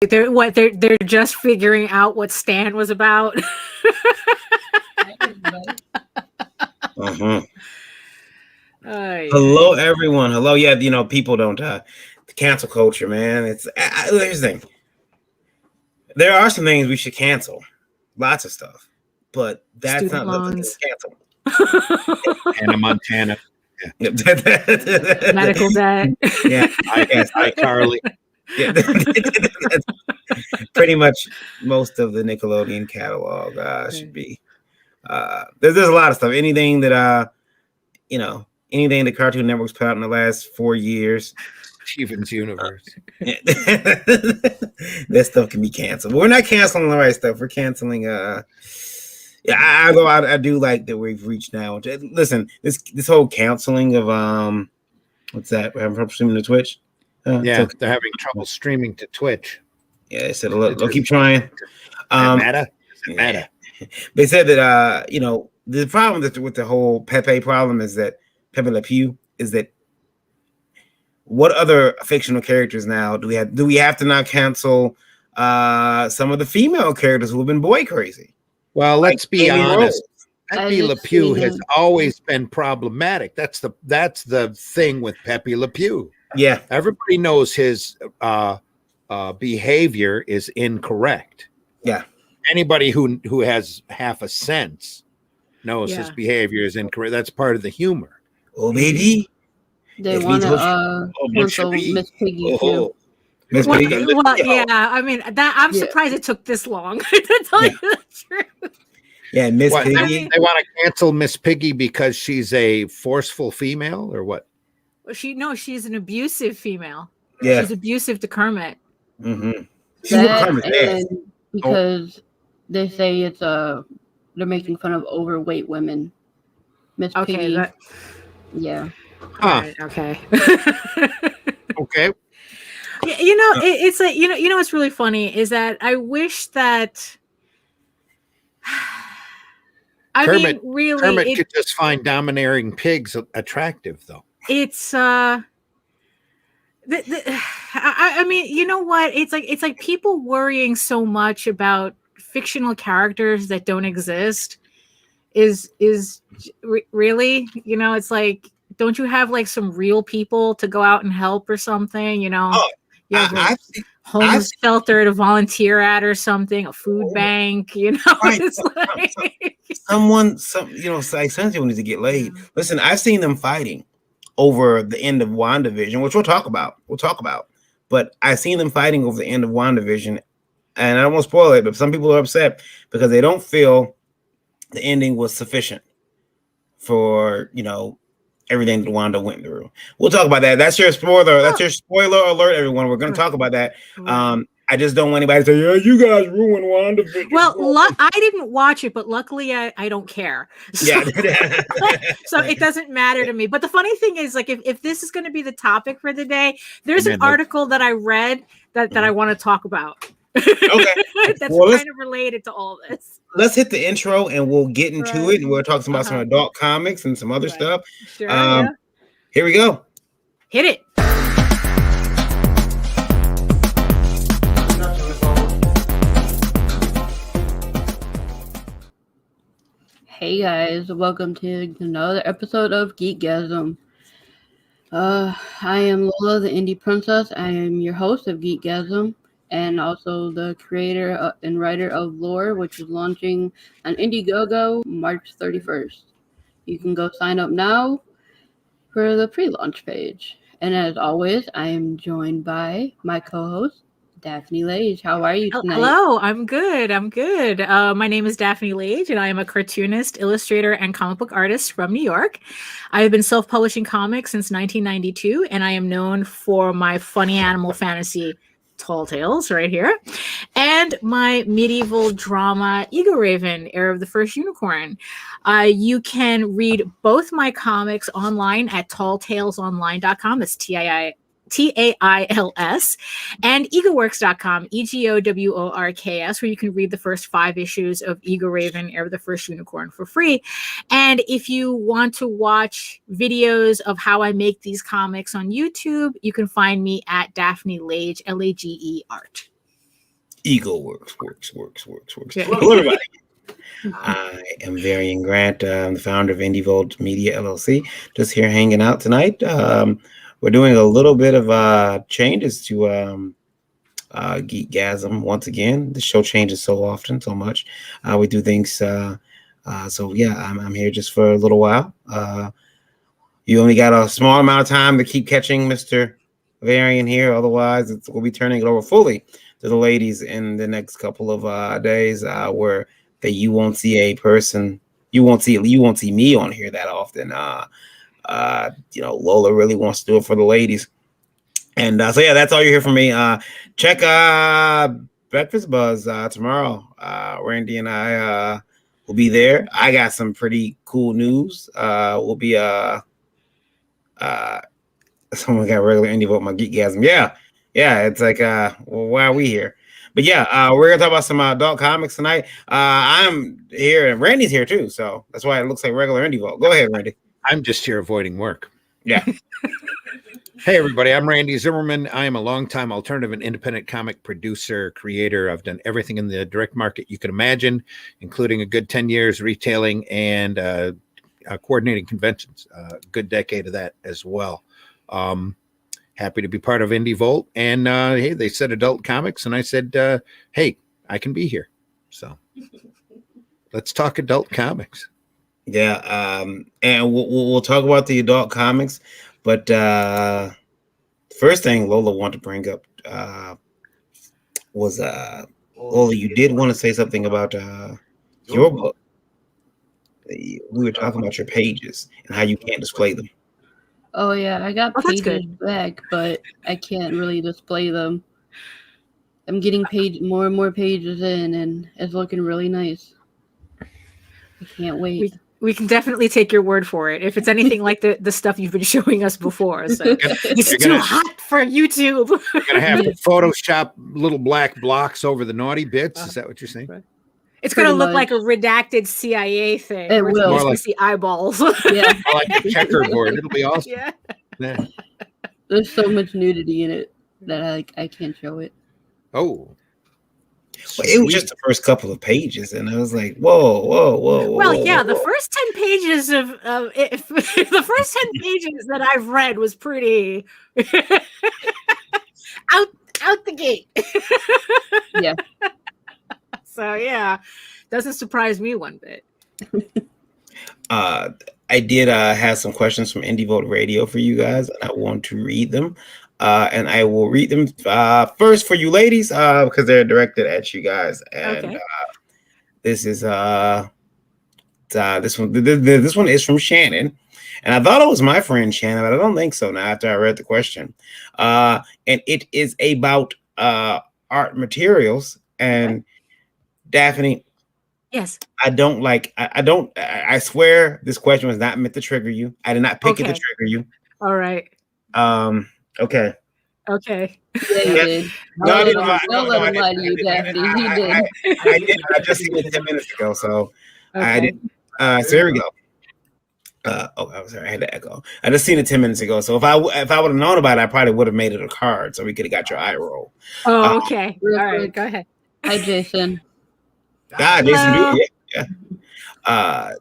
They're just figuring out what Stan was about. Uh-huh. Yeah. Hello, everyone. Hello, yeah. People don't the cancel culture, man. Here's the thing. There are some things we should cancel, lots of stuff, but that's Student not loans. Cancel. Hannah Montana. Yeah. Medical debt. Yeah, iCarly. Yeah, pretty much most of the Nickelodeon catalog should be. There's a lot of stuff. Anything that anything the Cartoon Network's put out in the last 4 years. Steven's Universe. That stuff can be canceled. But we're not canceling the right stuff. We're canceling. I do like that we've reached now. Listen, this whole canceling of what's that? We're having trouble streaming to Twitch. They're having trouble streaming to Twitch. Yeah, they said they'll keep trying. Meta. They said that the problem with the whole Pepe problem is that Pepe Le Pew is that what other fictional characters now do we have? Do we have to now cancel some of the female characters who have been boy crazy? Well, let's be honest. Rose. Pepe Le Pew has always been problematic. That's the thing with Pepe Le Pew. Yeah, everybody knows his behavior is incorrect. Yeah, anybody who has half a sense knows his behavior is incorrect. That's part of the humor. Oh, baby. They want to cancel Miss Piggy too. Well, yeah. I mean, I'm surprised it took this long to tell you the truth. Yeah, Miss Piggy. They want to cancel Miss Piggy because she's a forceful female, or what? Well, she's an abusive female. Yeah, she's abusive to Kermit. Mm-hmm. Because they say it's they're making fun of overweight women. Miss Piggy. Yeah. Huh. Right, okay. Okay. It's like what's really funny is that I wish that Kermit could just find domineering pigs attractive, though. It's I mean, you know what? It's like people worrying so much about fictional characters that don't exist is really, it's like, don't you have like some real people to go out and help or something? You have a homeless shelter to volunteer at or something, a food bank, Right. It's like someone needs to get laid. Listen, I've seen them fighting over the end of WandaVision, which we'll talk about. But I've seen them fighting over the end of WandaVision, and I don't want to spoil it, but some people are upset because they don't feel the ending was sufficient for, everything that Wanda went through. We'll talk about that. That's your spoiler. That's your spoiler alert, everyone. We're going to talk about that. I just don't want anybody to say, yeah, you guys ruined WandaVision. Well, I didn't watch it, but luckily I don't care. So, so it doesn't matter to me. But the funny thing is, like, if this is going to be the topic for the day, there's an article that I read that I want to talk about. Okay. That's kind of related to all this. Let's hit the intro and we'll get into it. And we'll talk about some adult comics and some other stuff. Sure, Here we go. Hit it. Hey guys, welcome to another episode of Geekgasm. I am Lola, the Indie Princess. I am your host of Geekgasm, and also the creator and writer of Lore, which is launching on Indiegogo March 31st. You can go sign up now for the pre-launch page. And as always, I am joined by my co-host, Daphne Lage. How are you tonight? Hello, I'm good. My name is Daphne Lage, and I am a cartoonist, illustrator, and comic book artist from New York. I have been self-publishing comics since 1992, and I am known for my funny animal fantasy Tall Tales right here, and my medieval drama Ego Raven, Heir of the First Unicorn. You can read both my comics online at talltalesonline.com. That's TAILS, and egoworks.com, EGOWORKS, where you can read the first 5 issues of Ego Raven, Heir of the First Unicorn for free. And if you want to watch videos of how I make these comics on YouTube, you can find me at Daphne Lage, LAGE Art. Ego works. Yeah. Hello, everybody. I am Varian Grant. I'm the founder of IndieVolt Media LLC. Just here hanging out tonight. We're doing a little bit of changes to Geekgasm once again. The show changes so often, so much. We do things. So yeah, I'm here just for a little while. You only got a small amount of time to keep catching Mr. Varian here. Otherwise, we'll be turning it over fully to the ladies in the next couple of days, where you won't see a person, you won't see me on here that often. Lola really wants to do it for the ladies, and so yeah, that's all you hear from me. Check Breakfast Buzz tomorrow. Randy and I will be there. I got some pretty cool news. We'll be someone got regular indie vote my Geekgasm. Yeah, it's like well, why are we here? But yeah, we're gonna talk about some adult comics tonight. I'm here and Randy's here too, so that's why it looks like regular indie vote. Go ahead, Randy. I'm just here avoiding work. Yeah. Hey everybody, I'm Randy Zimmerman. I am a longtime alternative and independent comic producer, creator. I've done everything in the direct market you can imagine, including a good 10 years retailing and coordinating conventions. Good decade of that as well. Happy to be part of Indie Volt. And hey, they said adult comics, and I said, hey, I can be here. So let's talk adult comics. Yeah, and we'll talk about the adult comics, but first thing Lola wanted to bring up was Lola, you did want to say something about your book. We were talking about your pages and how you can't display them. Oh yeah, I got that's pages back, but I can't really display them. I'm getting more and more pages in, and it's looking really nice. I can't wait. We can definitely take your word for it if it's anything like the stuff you've been showing us before. So it's too hot for YouTube. You're gonna have to Photoshop little black blocks over the naughty bits. Is that what you're saying? Right. It's going to look like a redacted CIA thing. It will. More like, see eyeballs. Yeah. Like a checkerboard. It'll be awesome. Yeah. There's so much nudity in it that I can't show it. Oh. Well, it was just the first couple of pages, and I was like, whoa. Well, yeah, the first 10 pages of the first 10 pages that I've read was pretty out the gate. Yeah. So yeah, doesn't surprise me one bit. I did have some questions from Indie Vote Radio for you guys, and I want to read them. And I will read them first for you ladies because they're directed at you guys. And okay. This is this one is from Shannon, and I thought it was my friend Shannon, but I don't think so now after I read the question. And it is about art materials. And Daphne, yes, I swear this question was not meant to trigger you. I did not pick it to trigger you. All right. Okay. Okay. Yeah, you did. I didn't. Don't let him lie to you, Daphne. He did. I did. I just seen it 10 minutes ago, so I didn't. So here we go. I'm sorry, I had to echo. I just seen it 10 minutes ago. So if I would have known about it, I probably would have made it a card, so we could have got your eye roll. Oh, okay. All right, go ahead. Hi, Jason. Jason. Yeah.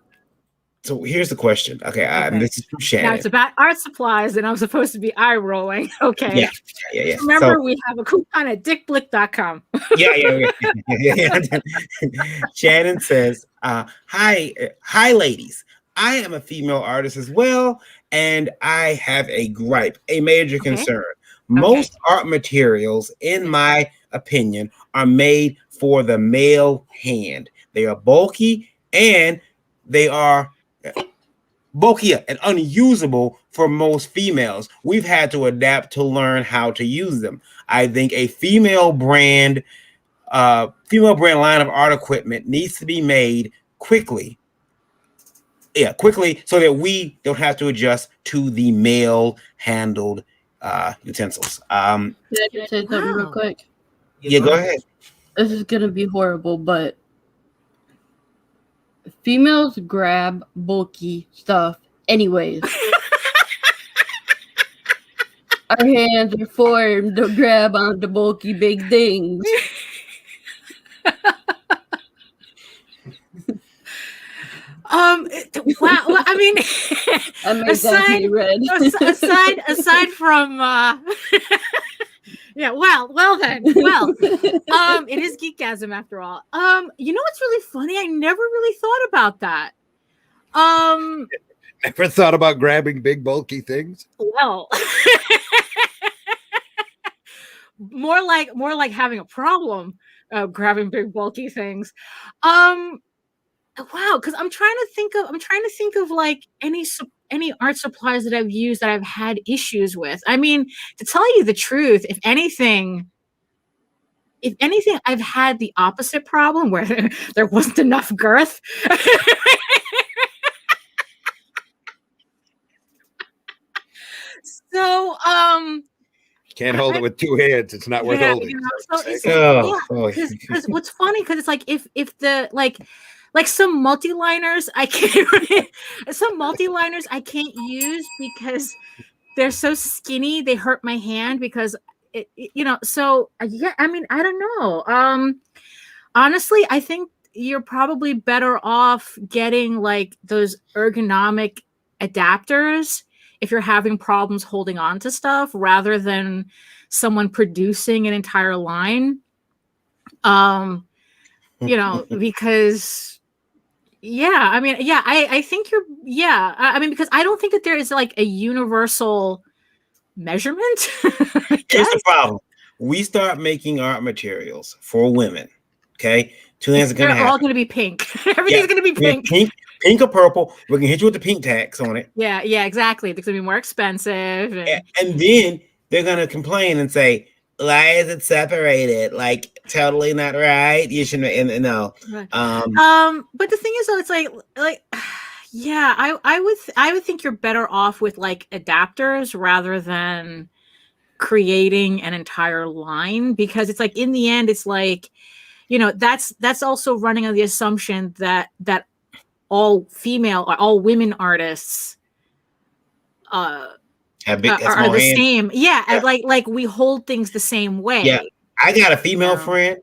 So here's the question. Okay, this is from Shannon. Now it's about art supplies, and I'm supposed to be eye rolling. Okay. Yeah. Remember, we have a coupon at dickblick.com. Yeah. Shannon says, hi, ladies. I am a female artist as well, and I have a gripe, a major concern. Most art materials, in my opinion, are made for the male hand. They are bulky and unusable for most females. We've had to adapt to learn how to use them. I think a female brand line of art equipment needs to be made quickly. Yeah, quickly, so that we don't have to adjust to the male handled utensils. Can I say something real quick? Yeah, go ahead. This is gonna be horrible, but females grab bulky stuff anyways. Our hands are formed to grab onto bulky big things. Wow. Well, I mean, I made Daphne red. aside from yeah, well then. Well, it is Geekgasm after all. You know what's really funny? I never really thought about that. Never thought about grabbing big bulky things. Well, more like having a problem grabbing big bulky things. Wow, because I'm trying to think of like any art supplies that I've used that I've had issues with. I mean, to tell you the truth, if anything, I've had the opposite problem where there wasn't enough girth. So, Can't hold it with two hands. It's not worth holding. You know, so because what's funny, because it's like if the like some multi-liners I can't use because they're so skinny they hurt my hand because so yeah, I mean, I don't know. Honestly, I think you're probably better off getting like those ergonomic adapters if you're having problems holding on to stuff rather than someone producing an entire line. Because yeah, I mean, yeah, I think I mean, because I don't think that there is like a universal measurement. Here's the problem. We start making art materials for women. Okay. Two hands are going to happen. They're all going to be pink. Everything's going to be pink. Pink or purple. We're going to hit you with the pink tax on it. Yeah, exactly. It's going to be more expensive. And then they're going to complain and say, why is it separated? Like, totally not right. You shouldn't. No. But the thing is, though, it's like, yeah, I would think you're better off with like adapters rather than creating an entire line, because it's like in the end, it's like, that's also running on the assumption that all women artists are the same. Yeah, like we hold things the same way. Yeah, I got a female friend.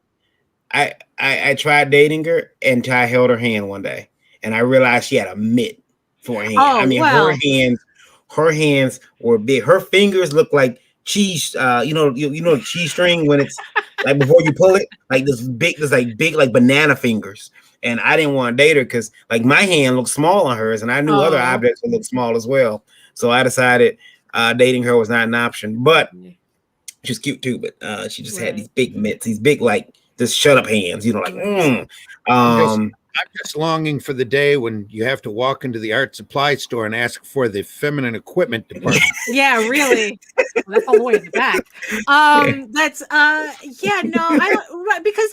I tried dating her and I held her hand one day, and I realized she had a mitt for a hand. Oh, I mean, her hands were big. Her fingers look like cheese. The cheese string when it's like before you pull it, like this big like banana fingers. And I didn't want to date her because like my hand looked small on hers, and I knew other objects would look small as well. So I decided dating her was not an option. But she's cute too. But she just had these big mitts, these big like just shut up hands. I'm just longing for the day when you have to walk into the art supply store and ask for the feminine equipment department. Yeah, really. That's all the way in the back. That's no, I don't, right, because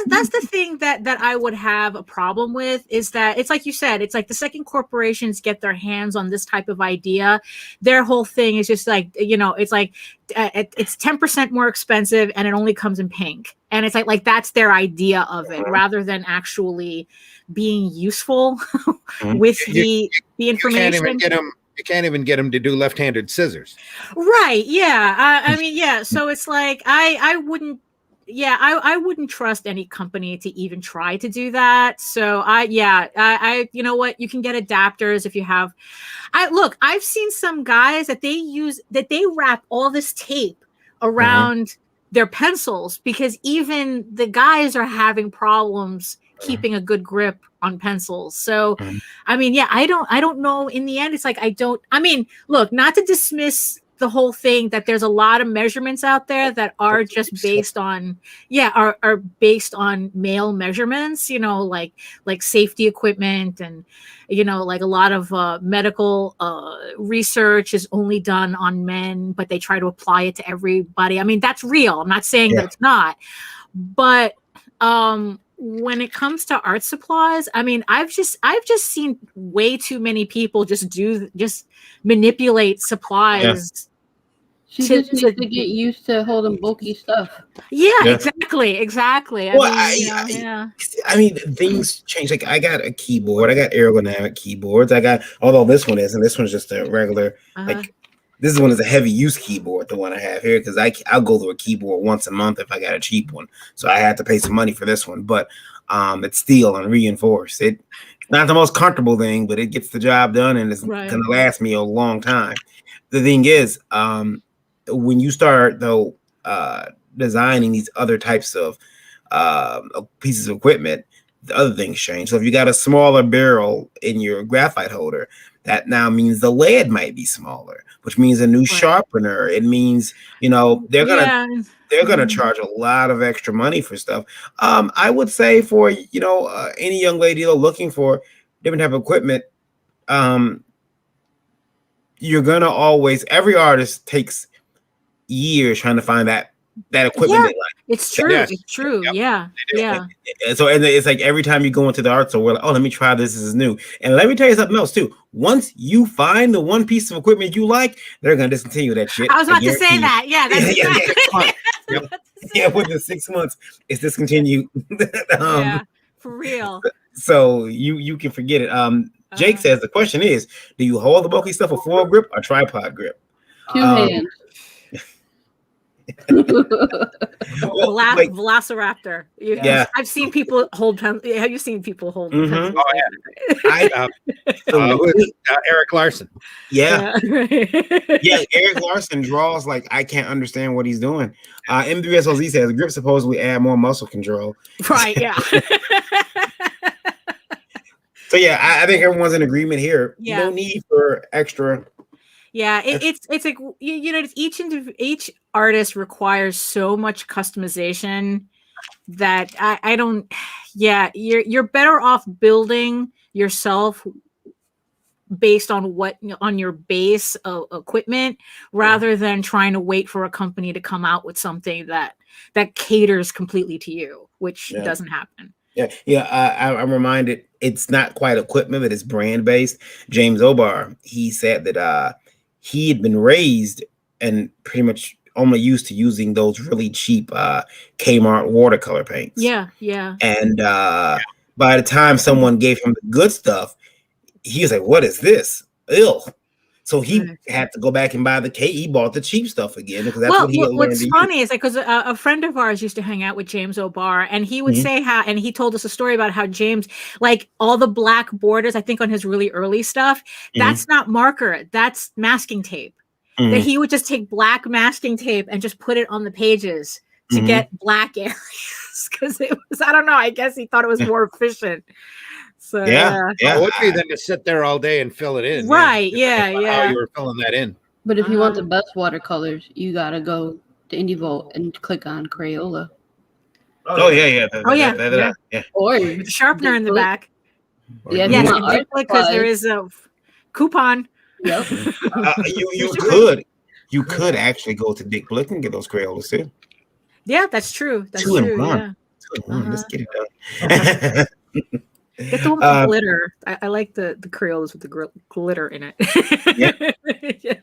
that's the thing that I would have a problem with, is that it's like you said, it's like the second corporations get their hands on this type of idea, their whole thing is just like, it's like it's 10% more expensive and it only comes in pink. And it's like that's their idea of it, rather than actually being useful with the information. You can't even get them to do left-handed scissors. Right. Yeah. I mean, yeah. So it's like I wouldn't trust any company to even try to do that. So you know what? You can get adapters if you have. I've seen some guys that they wrap all this tape around their pencils, because even the guys are having problems keeping a good grip on pencils. So, I mean, yeah, I don't know. In the end, it's like, look, not to dismiss the whole thing, that there's a lot of measurements out there that are just based on, are based on male measurements, like safety equipment, and, like a lot of medical research is only done on men, but they try to apply it to everybody. I mean, that's real. I'm not saying that it's not, but when it comes to art supplies, I mean, I've just seen way too many people just manipulate supplies. She just needs to get used to holding bulky stuff. Yeah. Exactly. I mean, things change. Like I got a keyboard, I got ergonomic keyboards. Although this one is, and this one's just a regular, like this one is a heavy use keyboard, the one I have here, because I'll go through a keyboard once a month if I got a cheap one. So I had to pay some money for this one, but it's steel and reinforced. Not the most comfortable thing, but it gets the job done and it's Right. gonna last me a long time. The thing is, when you start though designing these other types of pieces of equipment, the other things change. So if you got a smaller barrel in your graphite holder, that now means the lead might be smaller, which means a new sharpener. It means, you know, they're gonna charge a lot of extra money for stuff. I would say for any young lady looking for different type of equipment, you're gonna always, every artist takes years trying to find that equipment Yeah, they like. it's true. Yes. It's true. Yep. Yeah. Yeah. And so and it's like every time you go into the art store, we're like, oh, let me try this. This is new. And let me tell you something else too. Once you find the one piece of equipment you like, they're gonna discontinue that shit. I was about to guarantee say you. that. Yeah, that's exactly. Yep. Yeah, within 6 months, it's discontinued. Yeah, for real. So you can forget it. Jake says the question is, do you hold the bulky stuff with full grip or tripod grip? Two hands. Velociraptor. Yeah. I've seen people hold pen. Have you seen people hold Mhm. pencils? Eric Larson. Yeah. Yeah. Yeah, Eric Larson draws like I can't understand what he's doing. M3SOZ says grip supposedly add more muscle control. Right, yeah. So yeah, I think everyone's in agreement here. Yeah. No need for extra. Yeah, it's like each artist requires so much customization that I don't. Yeah, you're better off building yourself based on on your base of equipment rather than trying to wait for a company to come out with something that caters completely to you, which doesn't happen. Yeah. I'm reminded it's not quite equipment, but it's brand based. James Obar, he said that he had been raised and pretty much only used to using those really cheap Kmart watercolor paints. Yeah, yeah. And by the time someone gave him the good stuff, he was like, "What is this? Ew." So he had to go back and buy he bought the cheap stuff again because that's what he had learned what's to funny use. is like because a friend of ours used to hang out with James O'Barr, and he would say how, and he told us a story about how James, like all the black borders, I think on his really early stuff, that's not marker, that's masking tape. That he would just take black masking tape and just put it on the pages to get black areas because it was, I don't know, I guess he thought it was more efficient. So Yeah. It would be then to sit there all day and fill it in. Right. How you were filling that in. But if you want the best watercolors, you gotta go to IndieVolt and click on Crayola. Oh yeah. Yeah. Or with the sharpener in the back. Yeah, Yes, because there is a coupon. Yep. You could actually go to Dick Blick and get those Crayolas too. Yeah, that's true. That's Two true. in one. Yeah. 2 in 1. Let's get it done. Get the one with the glitter. I like the Crayolas with the glitter in it. Yeah.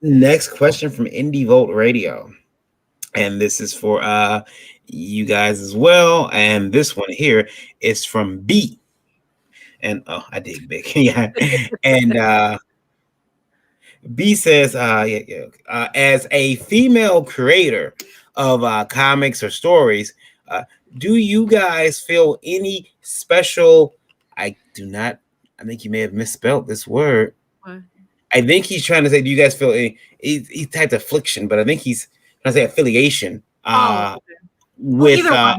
Next question from Indie Volt Radio, and this is for you guys as well. And this one here is from B. And I dig big. Yeah. And B says, as a female creator of comics or stories, do you guys feel any special? I think you may have misspelled this word. What? I think he's trying to say, do you guys feel he typed affliction, but I think he's trying to say affiliation with that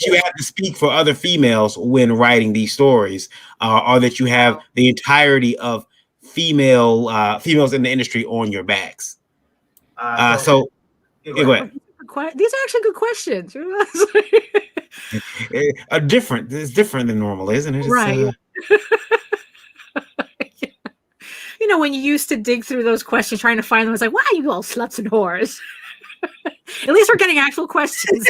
you have to speak for other females when writing these stories, or that you have the entirety of females in the industry on your backs. Go ahead. These are actually good questions. It's different than normal, isn't it? Right. You know, when you used to dig through those questions trying to find them, it's like, why are you all sluts and whores? At least we're getting actual questions.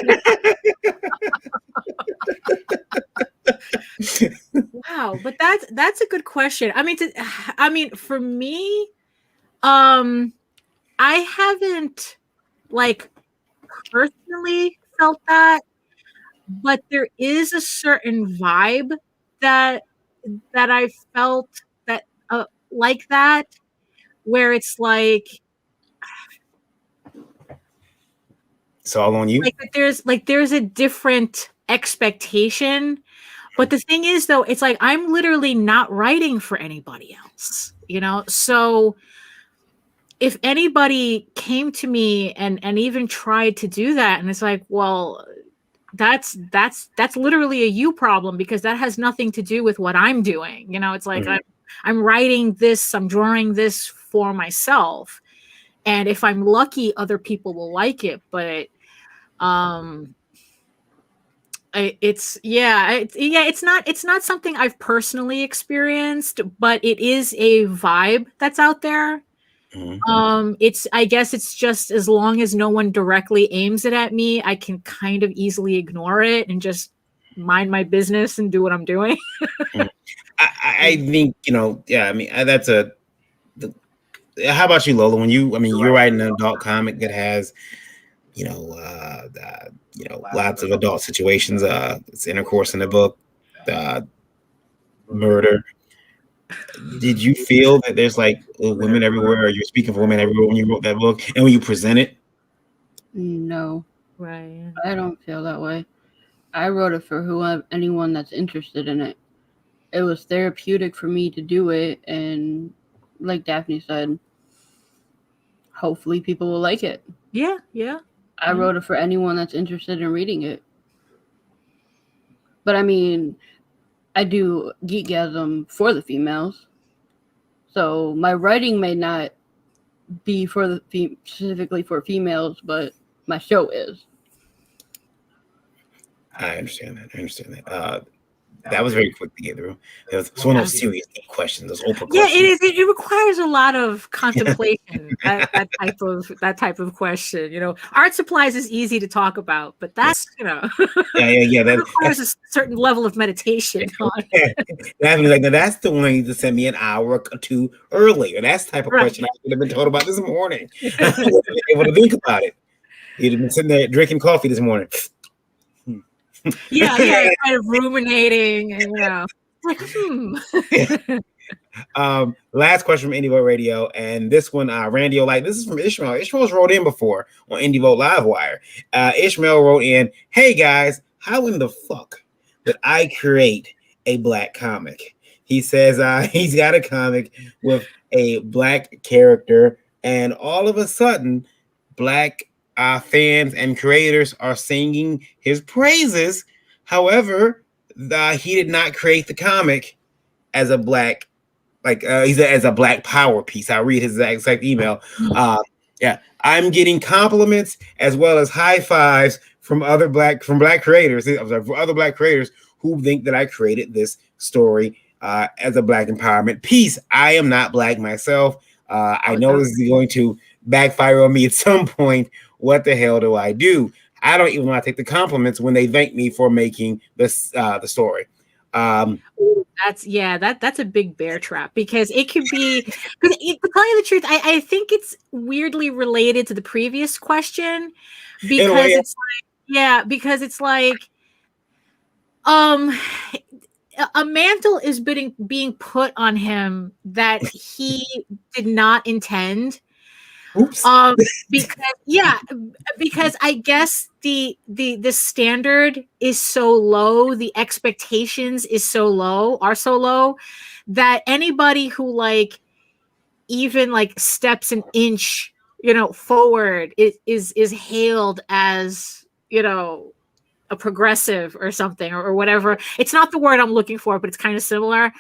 Wow, but that's a good question. I mean, for me, I haven't like personally felt that, but there is a certain vibe that I felt that like that, where it's like it's all on you. Like there's a different expectation, But the thing is, though, it's like I'm literally not writing for anybody else, So if anybody came to me and even tried to do that, and it's like, well, that's literally a you problem, because that has nothing to do with what I'm doing. It's like I'm writing this, I'm drawing this for myself, and if I'm lucky, other people will like it. But it's not something I've personally experienced, but it is a vibe that's out there. I guess it's just, as long as no one directly aims it at me, I can kind of easily ignore it and just mind my business and do what I'm doing. I think, that's how about you, Lola? You're writing an adult comic that has, lots of adult situations, it's intercourse in the book, murder. Did you feel that there's like women everywhere, or you're speaking for women everywhere when you wrote that book and when you present it? No. Right. I don't feel that way. I wrote it for anyone that's interested in it. It was therapeutic for me to do it, and like Daphne said, hopefully people will like it. Yeah. I wrote it for anyone that's interested in reading it. But I mean, I do Geekgasm for the females. So my writing may not be specifically for females, but my show is. I understand that. That was very quick to get through. It's one of those serious deep questions, those Oprah questions. Yeah, it is. It requires a lot of contemplation. that type of question. Art supplies is easy to talk about, but that's yeah. That requires a certain level of meditation. That's the one you just sent me an hour or two earlier. That's the type of question I should have been told about this morning. I would have been able to think about it. You'd have been sitting there drinking coffee this morning. Yeah, kind of ruminating, and like, last question from Indie Vote Radio, and this one, Randy O'Light. This is from Ishmael. Ishmael's wrote in before on Indie Vote Livewire. Ishmael wrote in, "Hey guys, how in the fuck did I create a black comic?" He says he's got a comic with a black character, and all of a sudden, black fans and creators are singing his praises. However, he did not create the comic as a black, as a black power piece. I'll read his exact email. I'm getting compliments as well as high fives from black creators. For other black creators who think that I created this story as a black empowerment piece. I am not black myself. I know this is going to backfire on me at some point. What the hell do I do? I don't even want to take the compliments when they thank me for making this the story. That's a big bear trap, because it could be, to tell you the truth, I think it's weirdly related to the previous question, because it's like a mantle is being put on him that he did not intend. Oops. Because I guess the standard is so low, the expectations are so low that anybody who even steps an inch forward is hailed as a progressive or something, or whatever. It's not the word I'm looking for, but it's kind of similar.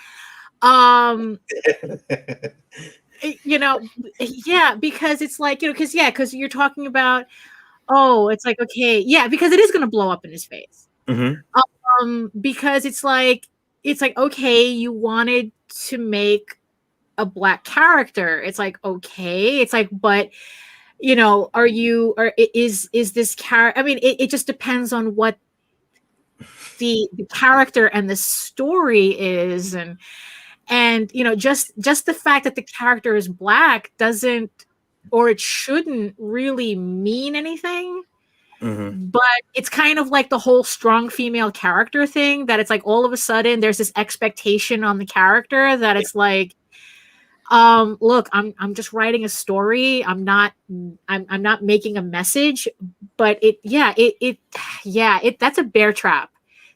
Because it's like, because you're talking about, it's like, okay, because it is going to blow up in his face. Because it's like, okay, you wanted to make a black character. It's like, okay, it's like, but is this character? I mean, it just depends on what the character and the story is, and just the fact that the character is black doesn't, or it shouldn't really mean anything. But it's kind of like the whole strong female character thing, that it's like all of a sudden there's this expectation on the character that it's like, look, I'm just writing a story. I'm not making a message, but that's a bear trap.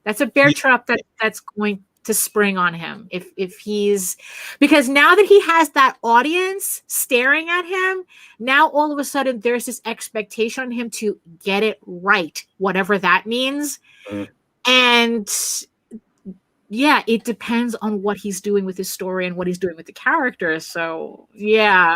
That's a bear trap that's going to spring on him if he's, because now that he has that audience staring at him, now all of a sudden there's this expectation on him to get it right, whatever that means. And yeah, it depends on what he's doing with his story and what he's doing with the characters. So yeah,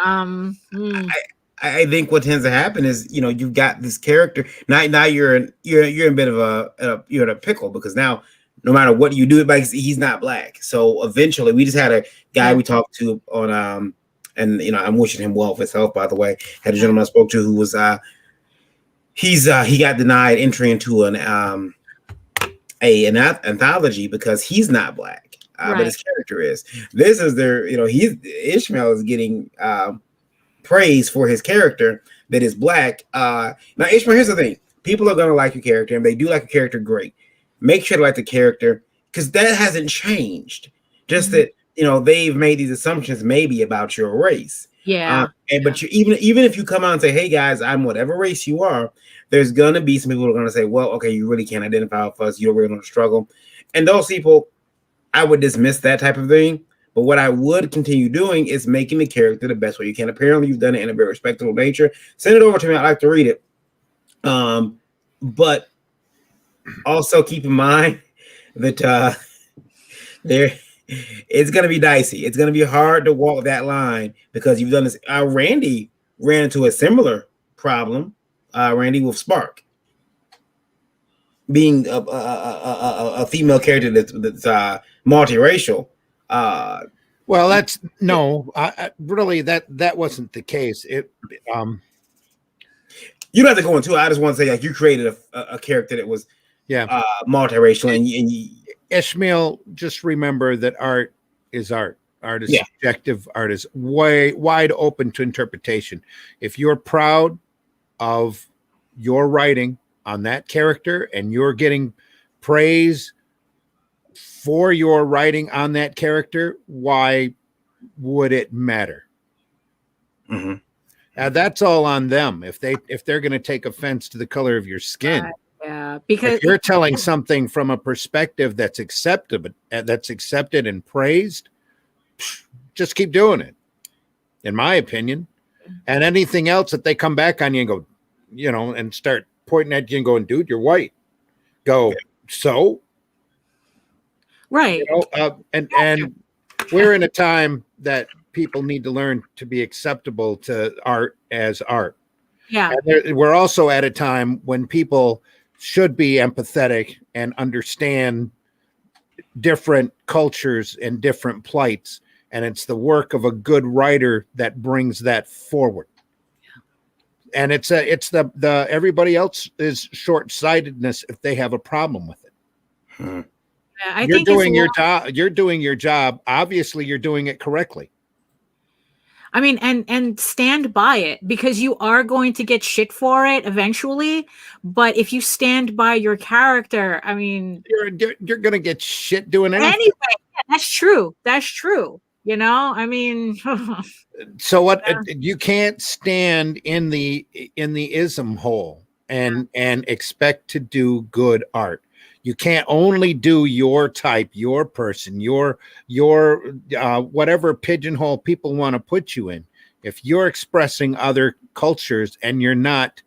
I think what tends to happen is, you've got this character now you're in a bit of you're in a pickle, because now no matter what you do, he's not black. So eventually, we just had a guy we talked to on and I'm wishing him well for his health, by the way. Had a gentleman I spoke to who was he got denied entry into an anthology because he's not black, but his character is. This is Ishmael is getting praise for his character that is black. Now, Ishmael, here's the thing: people are gonna like your character, and they do like a character, great. Make sure to like the character, because that hasn't changed. Just that they've made these assumptions maybe about your race. Yeah. But even if you come out and say, "Hey guys, I'm whatever race you are," there's gonna be some people who are gonna say, "Well, okay, you really can't identify with us. You don't really want to struggle." And those people, I would dismiss that type of thing. But what I would continue doing is making the character the best way you can. Apparently, you've done it in a very respectable nature. Send it over to me. I'd like to read it. But also keep in mind that it's going to be dicey. It's going to be hard to walk that line, because you've done this. Randy ran into a similar problem. Randy with Spark being a female character that's multiracial. Well, that's really that wasn't the case. It you don't have to go into it. I just want to say, like, you created a character that was multiracial, and Ishmael, just remember that art is art. Art is subjective. Art is wide open to interpretation. If you're proud of your writing on that character and you're getting praise for your writing on that character, why would it matter? That's all on them. If they're going to take offense to the color of your skin. Because if you're telling something from a perspective that's accepted and praised, just keep doing it, in my opinion. And anything else that they come back on you and go, and start pointing at you and going, "Dude, you're white." Go, so? Right. And we're in a time that people need to learn to be acceptable to art as art. Yeah. And we're also at a time when people should be empathetic and understand different cultures and different plights. And it's the work of a good writer that brings that forward. And it's the everybody else is short-sightedness if they have a problem with it. You're doing your job. You're doing your job. Obviously, you're doing it correctly. I mean, and stand by it, because you are going to get shit for it eventually. But if you stand by your character, I mean, you're going to get shit doing anything. Anyway, yeah, that's true. That's true. I mean, so what? You can't stand in the ism hole and expect to do good art. You can't only do your type, your person, your whatever pigeonhole people want to put you in. If you're expressing other cultures and you're not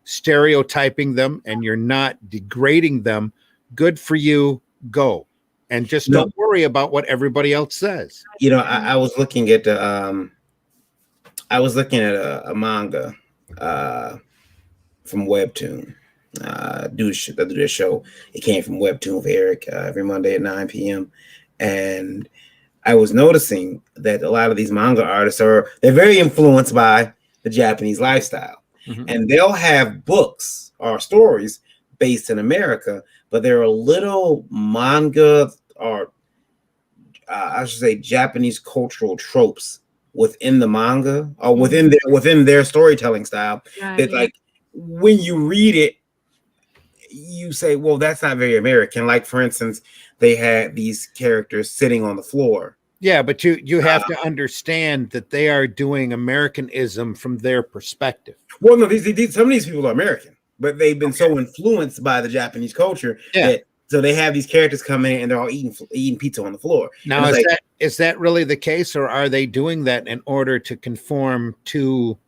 stereotyping them and you're not degrading them, good for you. Go. And just don't worry about what everybody else says. I was looking at a manga from Webtoon. Do this show. It came from Webtoon for Eric every Monday at 9 p.m. And I was noticing that a lot of these manga artists they're very influenced by the Japanese lifestyle. And they'll have books or stories based in America, but there are little manga or I should say Japanese cultural tropes within the manga or within their storytelling style that like when you read it, you say, well, that's not very American. Like, for instance, they had these characters sitting on the floor. Yeah, but you have to understand that they are doing Americanism from their perspective. Well, no, some of these people are American, but they've been so influenced by the Japanese culture that So they have these characters come in and they're all eating pizza on the floor. Now, is that really the case, or are they doing that in order to conform to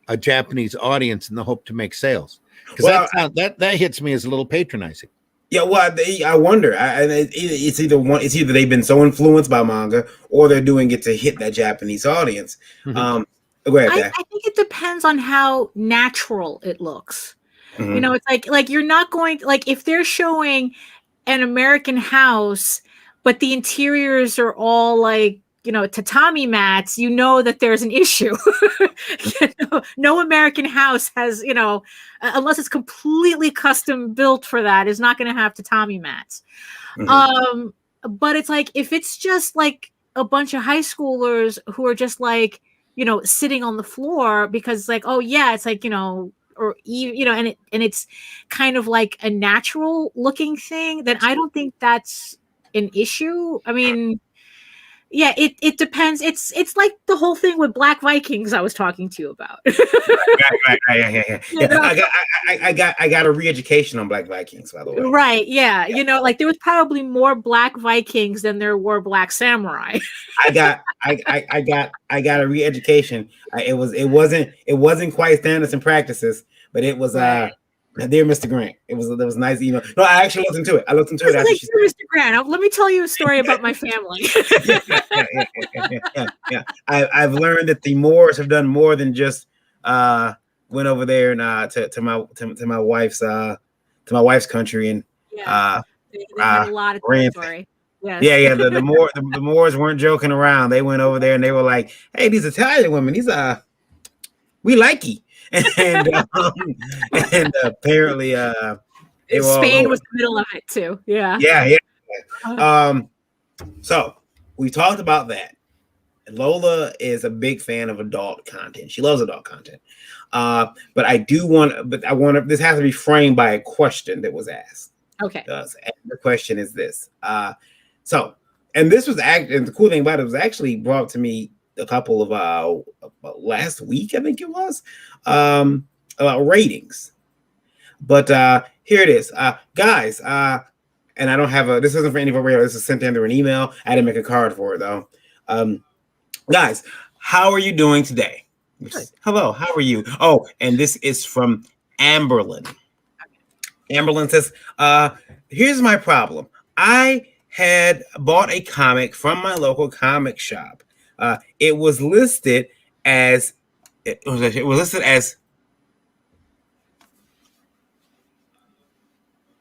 a Japanese audience in the hope to make sales? Because that hits me as a little patronizing. Yeah, well, I wonder. It's either they've been so influenced by manga, or they're doing it to hit that Japanese audience. Mm-hmm. Go ahead, I think it depends on how natural it looks. Mm-hmm. You know, it's like you're not going if they're showing an American house, but the interiors are all tatami mats, that there's an issue. No American house has, unless it's completely custom built for that, is not going to have tatami mats. Mm-hmm. But it's like, if it's just like a bunch of high schoolers who are just sitting on the floor because oh yeah, it's or and it's kind of like a natural looking thing, then I don't think that's an issue. I mean, yeah, it depends. It's like the whole thing with Black Vikings I was talking to you about. right. I got a re-education on Black Vikings, by the way. Right, yeah. There was probably more Black Vikings than there were Black Samurai. I got a re-education. It wasn't quite standards and practices, but it was right. Dear Mr. Grant. It was nice. No, I actually looked into it. After Dear Mr. Grant. Let me tell you a story about my family. Yeah. I've learned that the Moors have done more than just went over there and to my wife's country and they had a lot of territory. Yes. Yeah. The Moors weren't joking around. They went over there and they were like, "Hey, these Italian women, we like you." And apparently Spain was the middle of it too. Yeah. So we talked about that. Lola is a big fan of adult content. She loves adult content. But this has to be framed by a question that was asked. Okay. The question is this. And the cool thing about it was actually brought to me a couple of last week, I think it was, about ratings. But here it is, guys. And I don't have this isn't for any of our radio. This is sent in through an email. I didn't make a card for it though. Guys, how are you doing today? Hello, how are you? Oh, and this is from Amberlyn. Amberlyn says, here's my problem. I had bought a comic from my local comic shop. It was listed as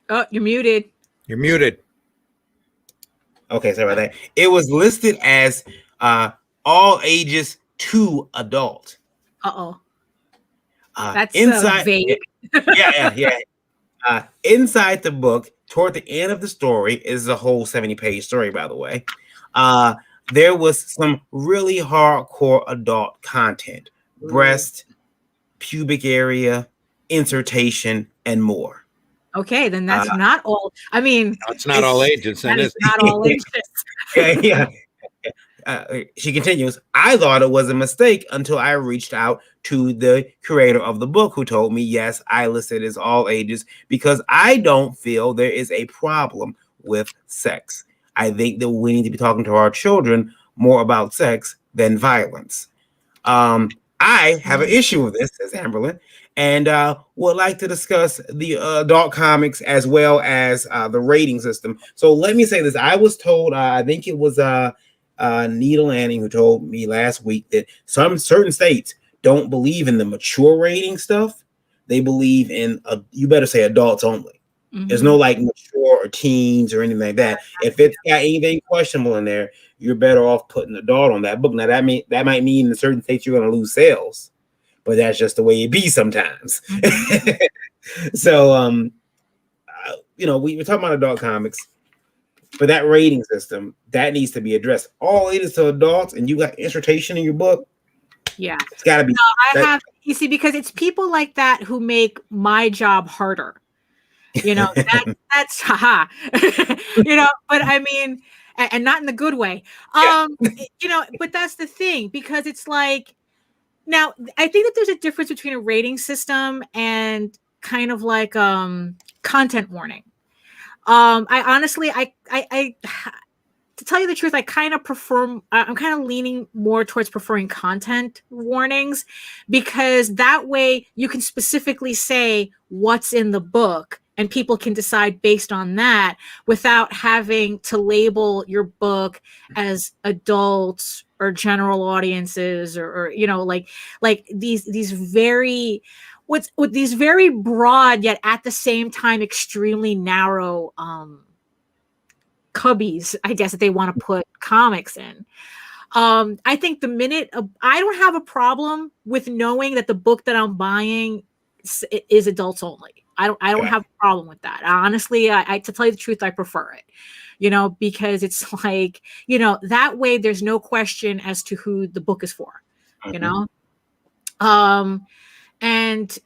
Oh, you're muted. You're muted. Okay, sorry about that. It was listed as all ages to adult. That's inside vague. Yeah. Inside the book, toward the end of the story, is a whole 70-page story, by the way. There was some really hardcore adult content, breast, pubic area, insertion, and more. Okay, then that's not all. I mean, it's not all ages. That is not all ages. Yeah. She continues, I thought it was a mistake until I reached out to the creator of the book, who told me, yes, I listed as all ages because I don't feel there is a problem with sex. I think that we need to be talking to our children more about sex than violence. I have an issue with this, says Amberlyn, and would like to discuss the adult comics as well as the rating system. So let me say this. I was told, I think it was Nita Lanning who told me last week that certain states don't believe in the mature rating stuff. They believe in, you better say adults only. Mm-hmm. There's no like mature or teens or anything like that. If it's got anything questionable in there, you're better off putting adult on that book. Now that might mean in certain states you're going to lose sales, but that's just the way it be sometimes. Mm-hmm. So, we're talking about adult comics, but that rating system that needs to be addressed. All ages to adults, and you got insertion in your book. Yeah, it's got to be. You see, because it's people like that who make my job harder. That's haha. But I mean, and not in the good way. But that's the thing, because it's like, now I think that there's a difference between a rating system and kind of like content warning. I honestly, I to tell you the truth, I kind of prefer, I'm kind of leaning more towards preferring content warnings, because that way you can specifically say what's in the book and people can decide based on that without having to label your book as adults or general audiences, or like these very, with these very broad yet at the same time extremely narrow cubbies, I guess, that they want to put comics in. I think the minute I don't have a problem with knowing that the book that I'm buying is adults only. I don't have a problem with that. Honestly, I to tell you the truth, I prefer it. Because it's like, that way there's no question as to who the book is for. You know, and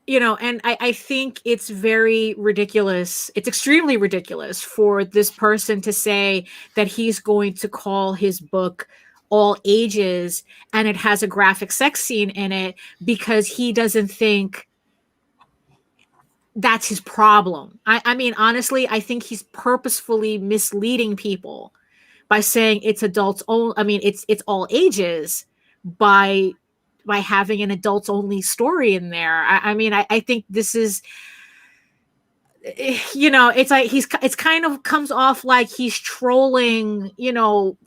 and I think it's very ridiculous. It's extremely ridiculous for this person to say that he's going to call his book all ages and it has a graphic sex scene in it because he doesn't think that's his problem. I mean, honestly, I think he's purposefully misleading people by saying it's adults only. I mean, it's all ages by having an adults only story in there. I mean, I think this is, it's like it's kind of comes off like he's trolling,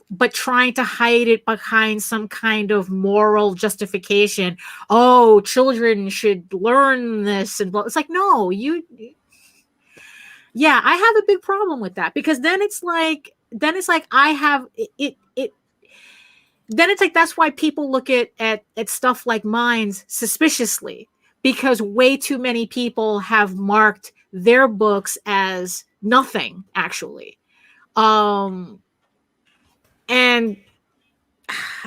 but trying to hide it behind some kind of moral justification. Oh, children should learn this, and it's like, no, yeah, I have a big problem with that, because then it's like I have it then it's like that's why people look at stuff like Minds suspiciously, because way too many people have marked their books as nothing actually. And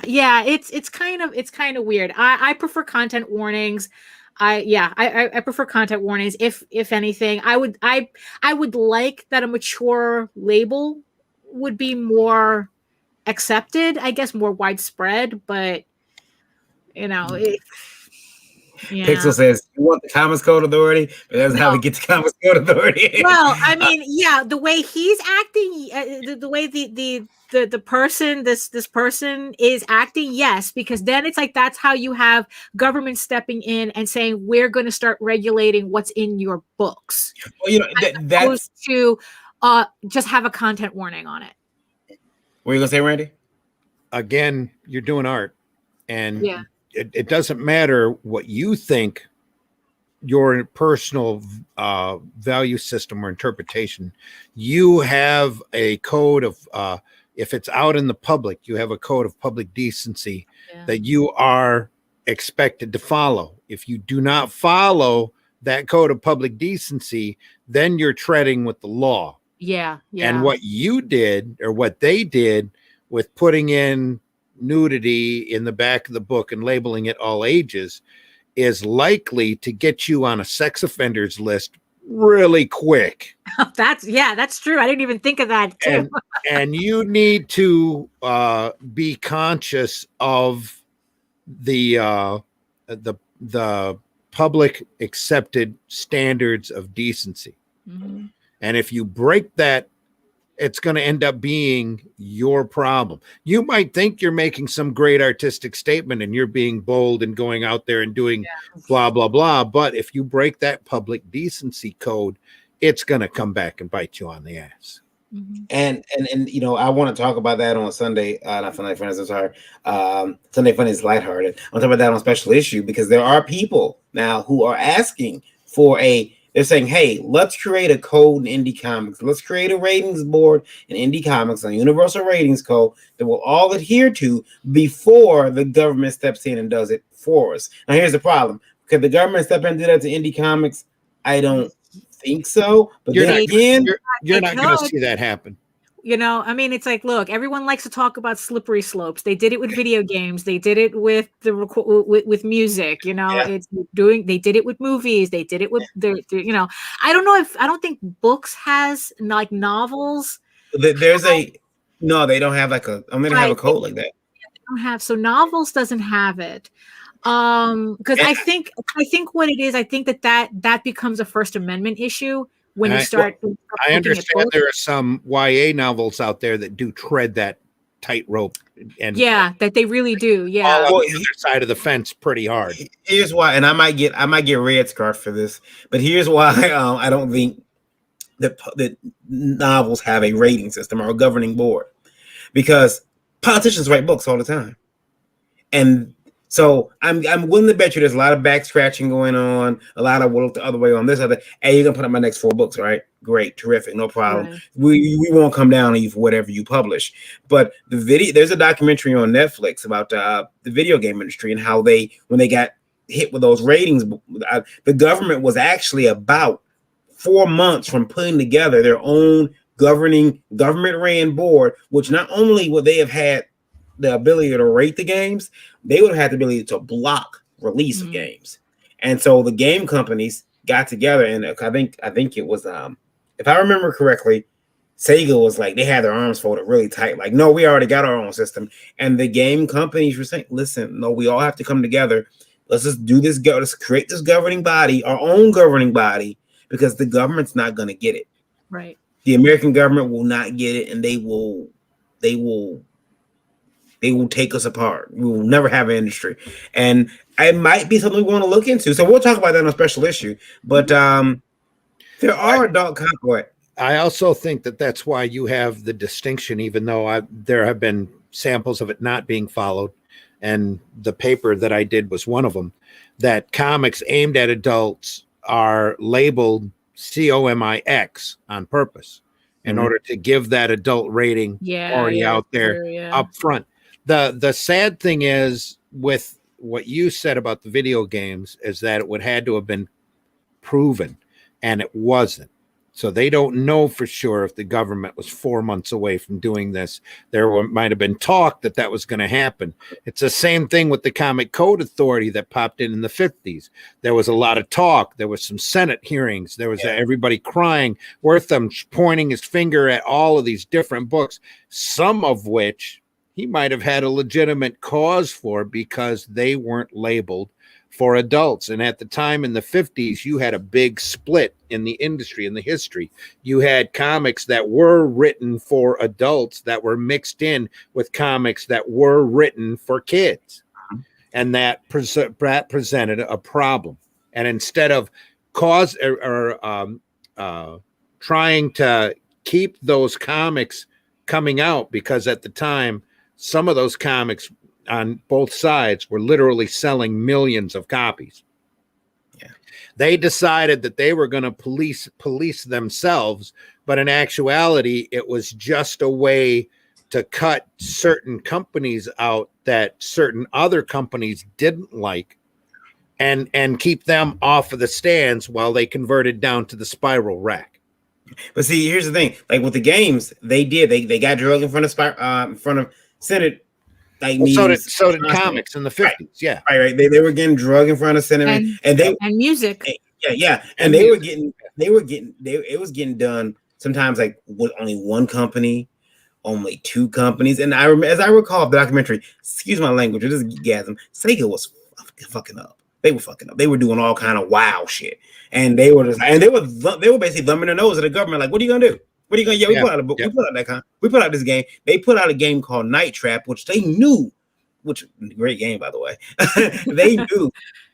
yeah, it's kind of weird. I prefer content warnings. I prefer content warnings. If anything, I would like that a mature label would be more accepted, I guess, more widespread, but yeah. Pixel says you want the Comics Code Authority, but that's how we get to Comics Code Authority. Well, I mean, yeah, the way he's acting, the way the person, this person is acting, yes, because then it's like that's how you have government stepping in and saying we're going to start regulating what's in your books. Well, that's to just have a content warning on it. What are you gonna say, Randy? Again, you're doing art, and yeah, it doesn't matter what you think your personal value system or interpretation. You have a code of if it's out in the public, you have a code of public decency that you are expected to follow. If you do not follow that code of public decency, then you're treading with the law. Yeah. And what you did, or what they did with putting in nudity in the back of the book and labeling it all ages, is likely to get you on a sex offenders list really quick. That's true. I didn't even think of that too. And you need to be conscious of the public accepted standards of decency. Mm-hmm. And if you break that, it's going to end up being your problem. You might think you're making some great artistic statement and you're being bold and going out there and doing blah, blah, blah. But if you break that public decency code, it's going to come back and bite you on the ass. Mm-hmm. And I want to talk about that on Sunday. Not Sunday Funnies, I'm sorry. Sunday Funnies lighthearted. I'll talk about that on Special Issue, because there are people now who are asking for they're saying, hey, let's create a code in indie comics. Let's create a ratings board in indie comics, a universal ratings code that we'll all adhere to before the government steps in and does it for us. Now, here's the problem. Could the government step in and do that to indie comics? I don't think so. But you're not going to see that happen. I mean, it's like, look, everyone likes to talk about slippery slopes. They did it with video games. They did it with with music. They did it with movies. They did it with I don't think books has like novels. There's no, they don't have like I'm going to have a code like that. They don't have, so novels doesn't have it. Because I think what it is, I think that becomes a First Amendment issue when you start. I looking at understand books. there are some YA novels out there that do tread that tightrope and Yeah, that they really do. fall Yeah. on Well, the other side of the fence pretty hard. here's why, and I might get red scarf for this, but here's why I don't think that novels have a rating system or a governing board, because politicians write books all the time, and so I'm willing to bet you there's a lot of back scratching going on, a lot of we'll look the other way on this other. Hey, you're gonna put up my next 4 books, right? Great, terrific, no problem. Right. We won't come down on you for whatever you publish. But there's a documentary on Netflix about the video game industry and how when they got hit with those ratings, the government was actually about 4 months from putting together their own government ran board, which not only would they have had the ability to rate the games, they would have had the ability to block release of games. And so the game companies got together, and I think it was if I remember correctly, Sega was like, they had their arms folded really tight, like, no, we already got our own system. And the game companies were saying, listen, no, we all have to come together. Let's just do this. Let's create this governing body, our own governing body, because the government's not going to get it. Right. The American government will not get it, and they will take us apart. We will never have an industry. And it might be something we want to look into. So we'll talk about that on a special issue. But there are adult content. I also think that that's why you have the distinction, even though there have been samples of it not being followed. And the paper that I did was one of them, that comics aimed at adults are labeled COMIX on purpose in order to give that adult rating already out there up front. The sad thing is, with what you said about the video games, is that it would had to have been proven, and it wasn't. So they don't know for sure if the government was 4 months away from doing this. There might have been talk that was going to happen. It's the same thing with the Comic Code Authority that popped in the 50s. There was a lot of talk. There was some Senate hearings. There was everybody crying, Wortham pointing his finger at all of these different books, some of which he might have had a legitimate cause for because they weren't labeled for adults. And at the time in the 50s, you had a big split in the industry, in the history. You had comics that were written for adults that were mixed in with comics that were written for kids. And that presented a problem. And instead of trying to keep those comics coming out, because at the time, some of those comics on both sides were literally selling millions of copies. Yeah. They decided that they were going to police themselves, but in actuality, it was just a way to cut certain companies out that certain other companies didn't like, and keep them off of the stands while they converted down to the spiral rack. But see, here's the thing: like with the games, they got drug in front of Senate. Like so did comics in the 50s, yeah. Right. They were getting drug in front of Senate and music. And it was getting done sometimes like with only one company, only 2 companies. And as I recall the documentary, excuse my language, it is Geekgasm, Sega was fucking up. They were fucking up. They were doing all kind of wild shit, and they were basically thumbing their nose at the government. Like, what are you gonna do? What are you gonna? We put out a book. Yeah. We put out this game. They put out a game called Night Trap, which they knew, great game by the way.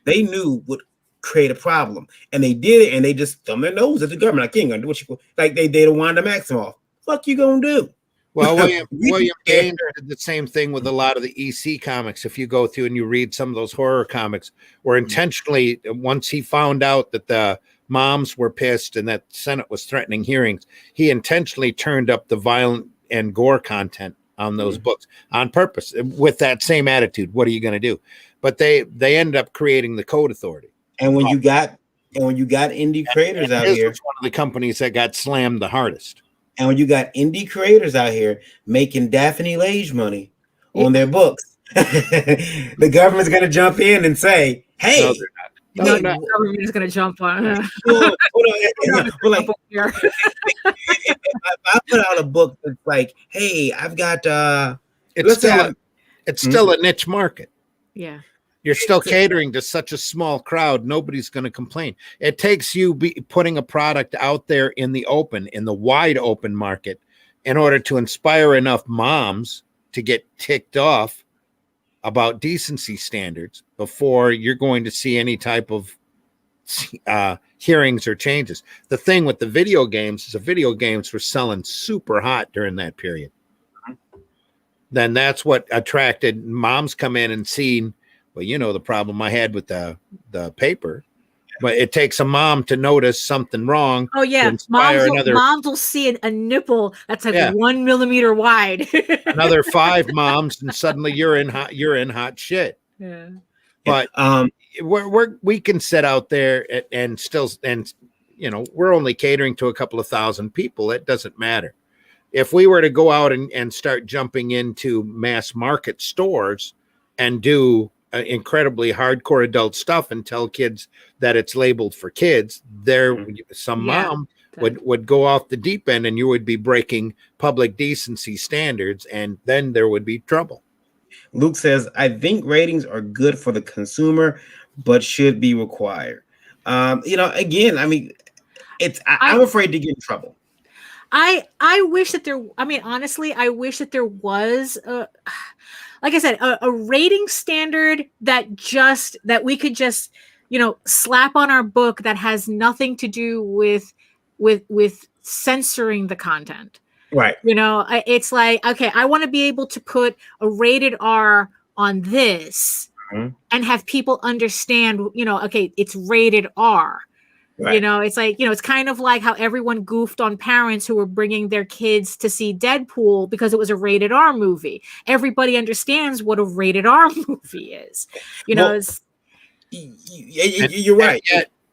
they knew would create a problem, and they did it. And they just thumbed their nose at the government. Like, you ain't gonna do what you like. They did Wanda Maximoff. Fuck you gonna do? Well, William Gaines did the same thing with a lot of the EC comics. If you go through and you read some of those horror comics, where intentionally, once he found out that the moms were pissed and that Senate was threatening hearings, he intentionally turned up the violent and gore content on those books on purpose with that same attitude. What are you going to do? But they ended up creating the Code Authority. And when you got indie creators out here, one of the companies that got slammed the hardest. And when you got indie creators out here making Daphne Lage money on their books, the government's going to jump in and say, "Hey." No, the government is going to jump on. Hold on. If I put out a book that's like, "Hey, I've got," it's still a niche market. Yeah. You're still catering to such a small crowd. Nobody's going to complain. It takes you putting a product out there in the open, in the wide open market, in order to inspire enough moms to get ticked off about decency standards before you're going to see any type of hearings or changes. The thing with the video games is the video games were selling super hot during that period. Then that's what attracted moms come in and seen, well, you know, the problem I had with the paper, but it takes a mom to notice something wrong. Oh yeah, moms will see a nipple that's like 1 millimeter wide. Another 5 moms, and suddenly you're in hot shit. Yeah. But we can sit out there and still, and you know, we're only catering to a couple of thousand people. It doesn't matter. If we were to go out and start jumping into mass market stores and do incredibly hardcore adult stuff and tell kids that it's labeled for kids, mom would go off the deep end, and you would be breaking public decency standards, and then there would be trouble. Luke says, I think ratings are good for the consumer, but should be required. You know, again, I mean, I'm afraid to get in trouble. I wish that honestly, I wish that there was like I said, a rating standard that we could just, you know, slap on our book that has nothing to do with censoring the content. Right. You know, it's like, okay, I want to be able to put a rated R on this and have people understand, you know, okay, it's rated R. Right. You know, it's like, you know, it's kind of like how everyone goofed on parents who were bringing their kids to see Deadpool because it was a rated R movie. Everybody understands what a rated R movie is. You know, you're right.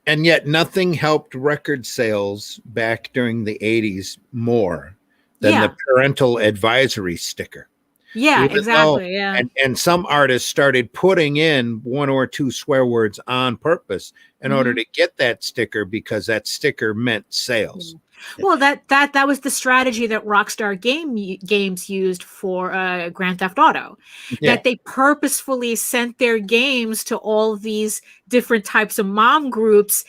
And yet nothing helped record sales back during the 80s more than the parental advisory sticker. Yeah, exactly. And some artists started putting in 1 or 2 swear words on purpose in order to get that sticker, because that sticker meant sales. Well, that was the strategy that Rockstar Games used for Grand Theft Auto. That they purposefully sent their games to all these different types of mom groups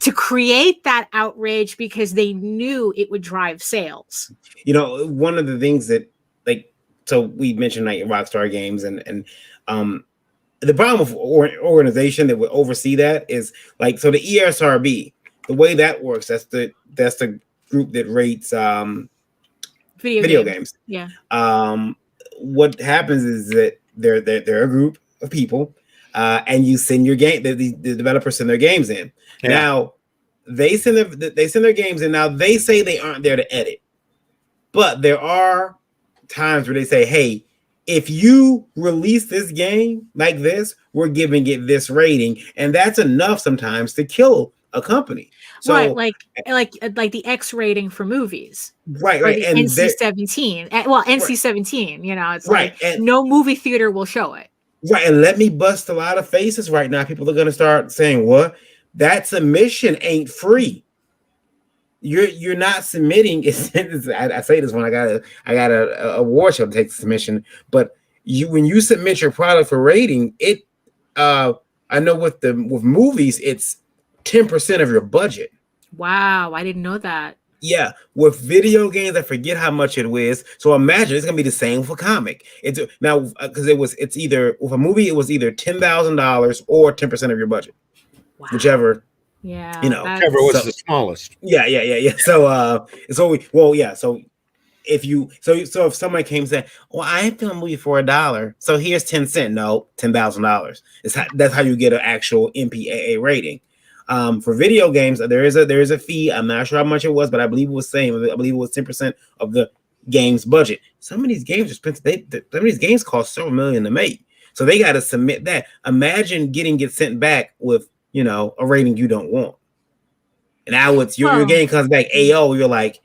to create that outrage because they knew it would drive sales. You know, one of the things that, like, so we mentioned like Rockstar Games and the problem with organization that would oversee that is like, so the ESRB, the way that works, that's the group that rates video games. Yeah. What happens is that they're a group of people, and you send your game. The developers send their games in. Yeah. Now they send their games in. Now they say they aren't there to edit, but there are times where they say, hey, if you release this game like this, we're giving it this rating, and that's enough sometimes to kill a company. So, right, like the X rating for movies, right, and NC-17. Well, NC-17. You know, it's right, like and no movie theater will show it. Right, and let me bust a lot of faces right now. People are going to start saying, "What? That submission ain't free. You're not submitting." I say this when I got a award show to take the submission, but when you submit your product for rating, it I know with movies it's 10% of your budget. Wow, I didn't know that. Yeah, with video games, I forget how much it was. So imagine it's gonna be the same for comic. It's now because it's either with a movie, it was either $10,000 or 10% of your budget, whichever. Yeah, whichever was the smallest. Yeah. So So if someone came and said, "Well, I ain't filming a movie for $1, so here's 10 cents." No, $10,000. That's how you get an actual MPAA rating. For video games, there is a fee. I'm not sure how much it was, but I believe it was same. I believe it was 10% of the game's budget. Some of these games are expensive. Some of these games cost several million to make, so they got to submit that. Imagine get sent back with a rating you don't want, and now it's your game comes back AO. You're like,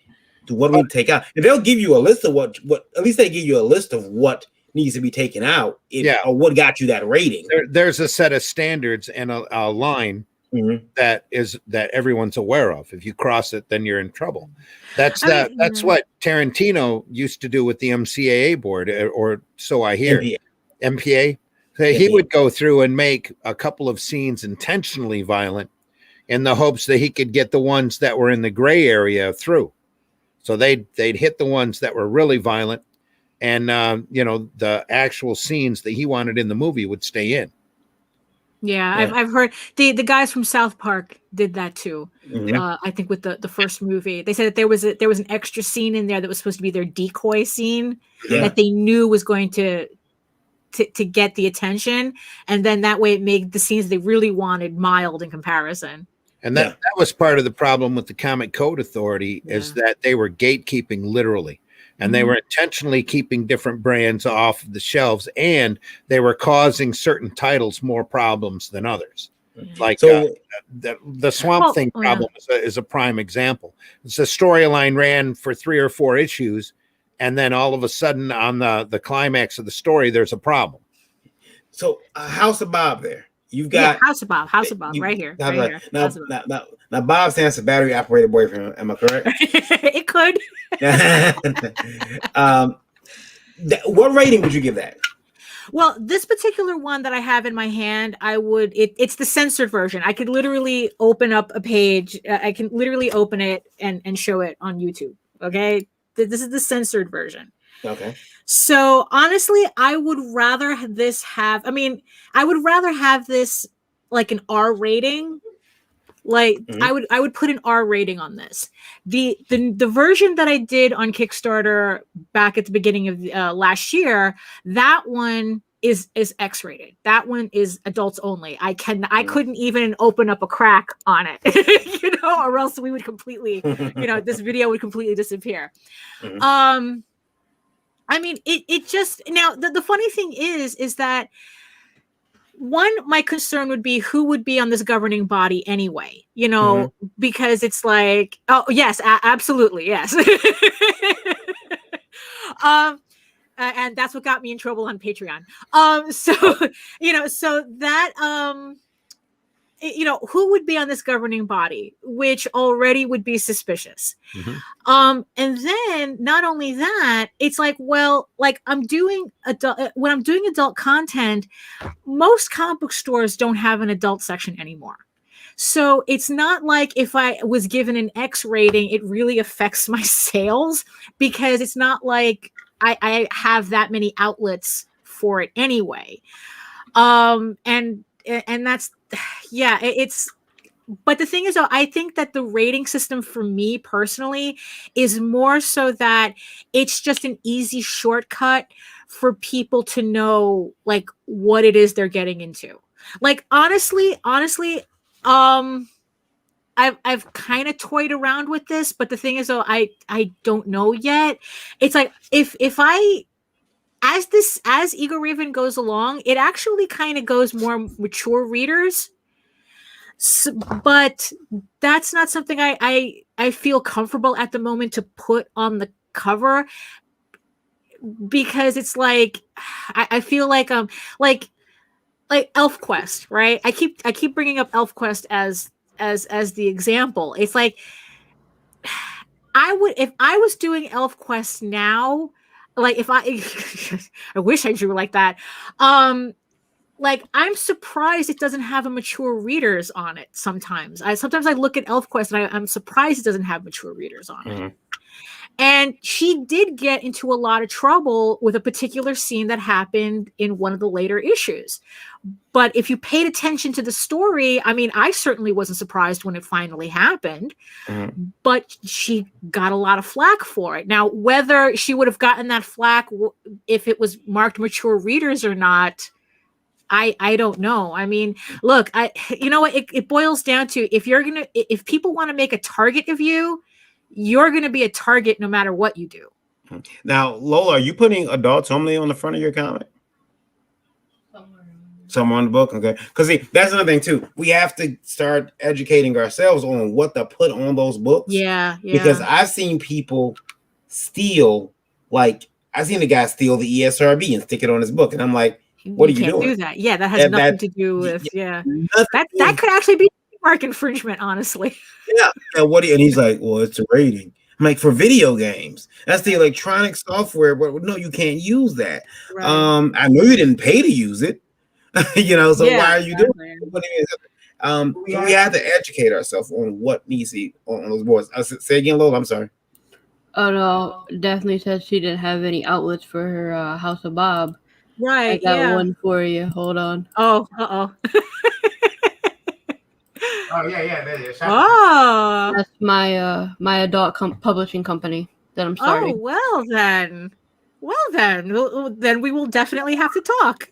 what do we take out? And they'll give you a list of what at least they give you a list of what needs to be taken out, or what got you that rating. There's a set of standards and a line. Mm-hmm. that everyone's aware of. If you cross it, then you're in trouble. That's what Tarantino used to do with the MCAA board, or so I hear. MPA. So he would go through and make a couple of scenes intentionally violent in the hopes that he could get the ones that were in the gray area through. So they'd hit the ones that were really violent, and the actual scenes that he wanted in the movie would stay in. Yeah, I've heard the guys from South Park did that too. Mhm. I think with the first movie, they said that there was an extra scene in there that was supposed to be their decoy scene that they knew was going to get the attention, and then that way it made the scenes they really wanted mild in comparison. And that was part of the problem with the Comic Code Authority is that they were gatekeeping literally. And they were intentionally keeping different brands off the shelves, and they were causing certain titles more problems than others. Like the Swamp Thing problem is a prime example. It's a storyline ran for 3 or 4 issues, and then all of a sudden on the climax of the story, there's a problem. So House of Bob there. You've got House of Bob right here. Now Bob stands for battery operated boyfriend. Am I correct? It could. What rating would you give that? Well, this particular one that I have in my hand, it's the censored version. I could literally open up a page. I can literally open it and show it on YouTube. Okay. This is the censored version. Okay. So honestly, I would rather have this like an R rating. Like I would put an R rating on this. The version that I did on Kickstarter back at the beginning of last year, that one is X rated. That one is adults only. I couldn't even open up a crack on it, or else we would completely, this video would completely disappear. I mean, it just now the funny thing is that one, my concern would be who would be on this governing body anyway, because it's like, oh yes, absolutely. Yes. And that's what got me in trouble on Patreon. Who would be on this governing body, which already would be suspicious. And then not only that, it's like, well, like when I'm doing adult content, most comic book stores don't have an adult section anymore. So it's not like if I was given an X rating, it really affects my sales, because it's not like I have that many outlets for it anyway. And that's, but the thing is, though, I think that the rating system for me personally is more so that it's just an easy shortcut for people to know like what it is they're getting into. Like, honestly, I've kind of toyed around with this, but the thing is, though, I don't know yet. It's like if I, as Eagle Raven goes along, it actually kind of goes more mature readers. So, but that's not something I feel comfortable at the moment to put on the cover, because it's like I feel like like ElfQuest, right? I keep bringing up ElfQuest as the example. It's like if I was doing ElfQuest now, like if I wish I drew like that. Like, I'm surprised it doesn't have a mature readers on it sometimes. Sometimes I look at ElfQuest and I'm surprised it doesn't have mature readers on it. And she did get into a lot of trouble with a particular scene that happened in one of the later issues. But if you paid attention to the story, I mean, I certainly wasn't surprised when it finally happened, but she got a lot of flack for it. Now, whether she would have gotten that flack if it was marked mature readers or not, I don't know. I mean, look, it boils down to if people want to make a target of you, you're going to be a target no matter what you do. Now, Lola, are you putting adults only on the front of your comic? Somewhere on the book, okay? Because that's another thing too. We have to start educating ourselves on what to put on those books. Yeah. Because I've seen people steal, like I've seen a guy steal the ESRB and stick it on his book, and I'm like, what are you doing? Do that. Yeah, that has nothing to do with that could actually be mark infringement, honestly. Yeah. And he's like, well, it's a rating. I'm like, for video games, that's the electronic software, but no, you can't use that. Right. I know you didn't pay to use it. So Yeah, why are you doing exactly. what it is? So we have to educate ourselves on what needs to be on those boards. Say again, Lola. I'm sorry. Oh no, Daphne said she didn't have any outlets for her House of Bob. I Right, got yeah. one for you. Hold on. Oh, uh-oh. Oh yeah. Oh. That's my adult publishing company that I'm Oh, starting. well then. Well then. Then we will definitely have to talk.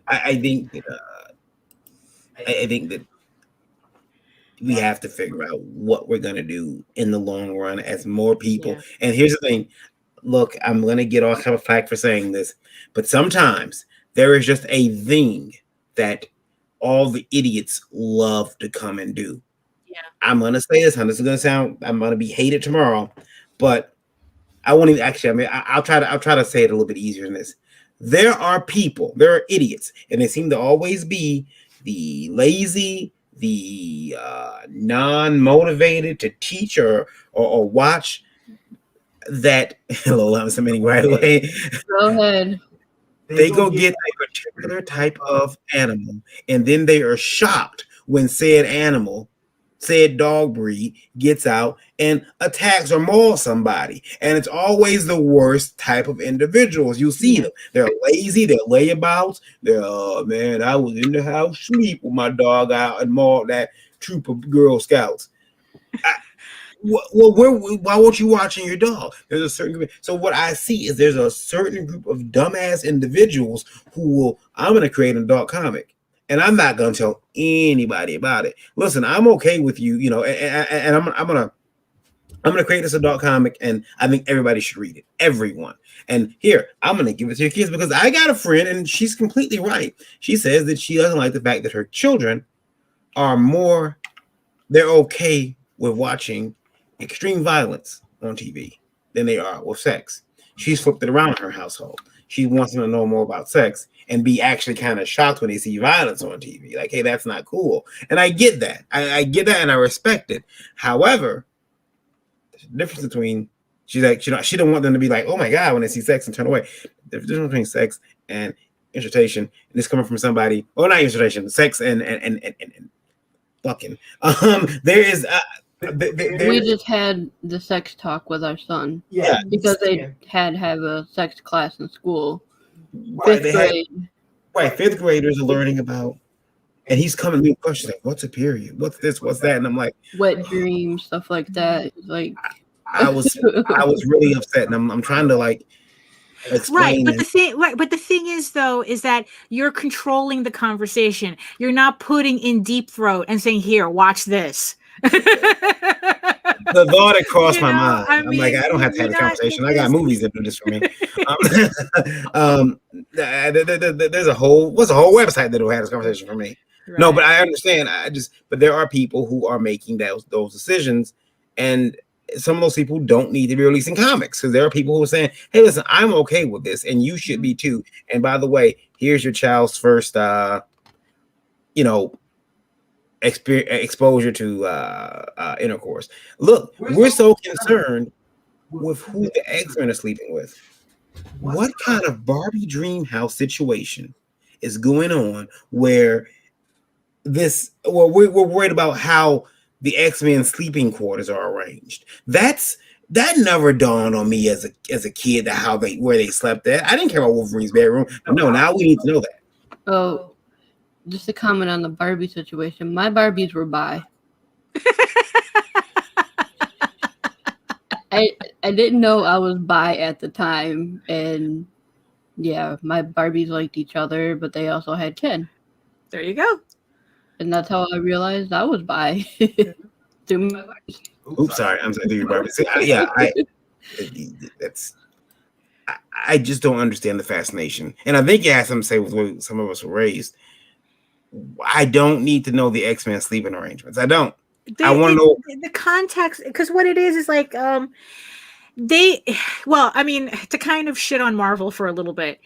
I think I think that we have to figure out what we're gonna do in the long run as more people. Yeah. And here's the thing. Look, I'm gonna get all kind of flack for saying this, but sometimes there is just a thing that all the idiots love to come and do. Yeah. I'm gonna say this, and this is gonna sound I'm gonna be hated tomorrow, but I won't even actually. I mean, I'll try to say it a little bit easier than this. There are people, there are idiots, and they seem to always be the lazy, the non-motivated to teach or watch. That hello, I'm submitting right away. Go ahead. They go get a particular type of animal, and then they are shocked when said dog breed, gets out and attacks or mauls somebody. And it's always the worst type of individuals. You see them. They're lazy, they're layabouts. They're, oh man, I was in the house sleep with my dog out and mauled that troop of Girl Scouts. Well, why won't you watching your dog? There's a certain group. So what I see is there's a certain group of dumbass individuals who will. I'm going to create an adult comic, and I'm not going to tell anybody about it. Listen, I'm okay with you, and I'm gonna create this adult comic, and I think everybody should read it. Everyone. And here, I'm gonna give it to your kids because I got a friend, and she's completely right. She says that she doesn't like the fact that her children are more. They're okay with watching extreme violence on TV than they are with sex. She's flipped it around in her household. She wants them to know more about sex and be actually kind of shocked when they see violence on TV. Like, hey, that's not cool. And I get that. I get that and I respect it. However, there's a difference between she's like, she don't want them to be like, oh my God, when they see sex and turn away. There's a difference between sex and insertion. And this coming from somebody, well, not insertion, sex and fucking. There is We just had the sex talk with our son. Yeah, because they had to have a sex class in school. Right, Fifth grade. fifth graders are learning about, and he's coming to me with questions like, "What's a period? What's this? What's that?" And I'm like, wet dreams, stuff like that. Like I was really upset, and I'm trying to like explain. But the thing is though, is that you're controlling the conversation. You're not putting in deep throat and saying, "Here, watch this." The thought that crossed my mind. I'm like, I don't have to have you're a not- conversation. I got movies that do this for me. There's a whole website that'll have this conversation for me. Right. No, but I understand. But there are people who are making those decisions, and some of those people don't need to be releasing comics because there are people who are saying, "Hey, listen, I'm okay with this, and you should be too." And by the way, here's your child's first, exposure to intercourse. Look, we're so concerned with who the X-Men are sleeping with. What kind of Barbie dream house situation is going on where we're worried about how the X-Men sleeping quarters are arranged? That never dawned on me as a kid where they slept at. I didn't care about Wolverine's bedroom, but no, now we need to know that. Oh, just to comment on the Barbie situation, my Barbies were bi. I didn't know I was bi at the time, and yeah, my Barbies liked each other, but they also had Ken. There you go. And that's how I realized I was bi. Through my Barbies. Oops, sorry, I'm sorry. Your Barbie. I just don't understand the fascination, and I think it has something to say with where some of us were raised. I don't need to know the X-Men sleeping arrangements. I don't. I want to know the context, because what it is like to kind of shit on Marvel for a little bit.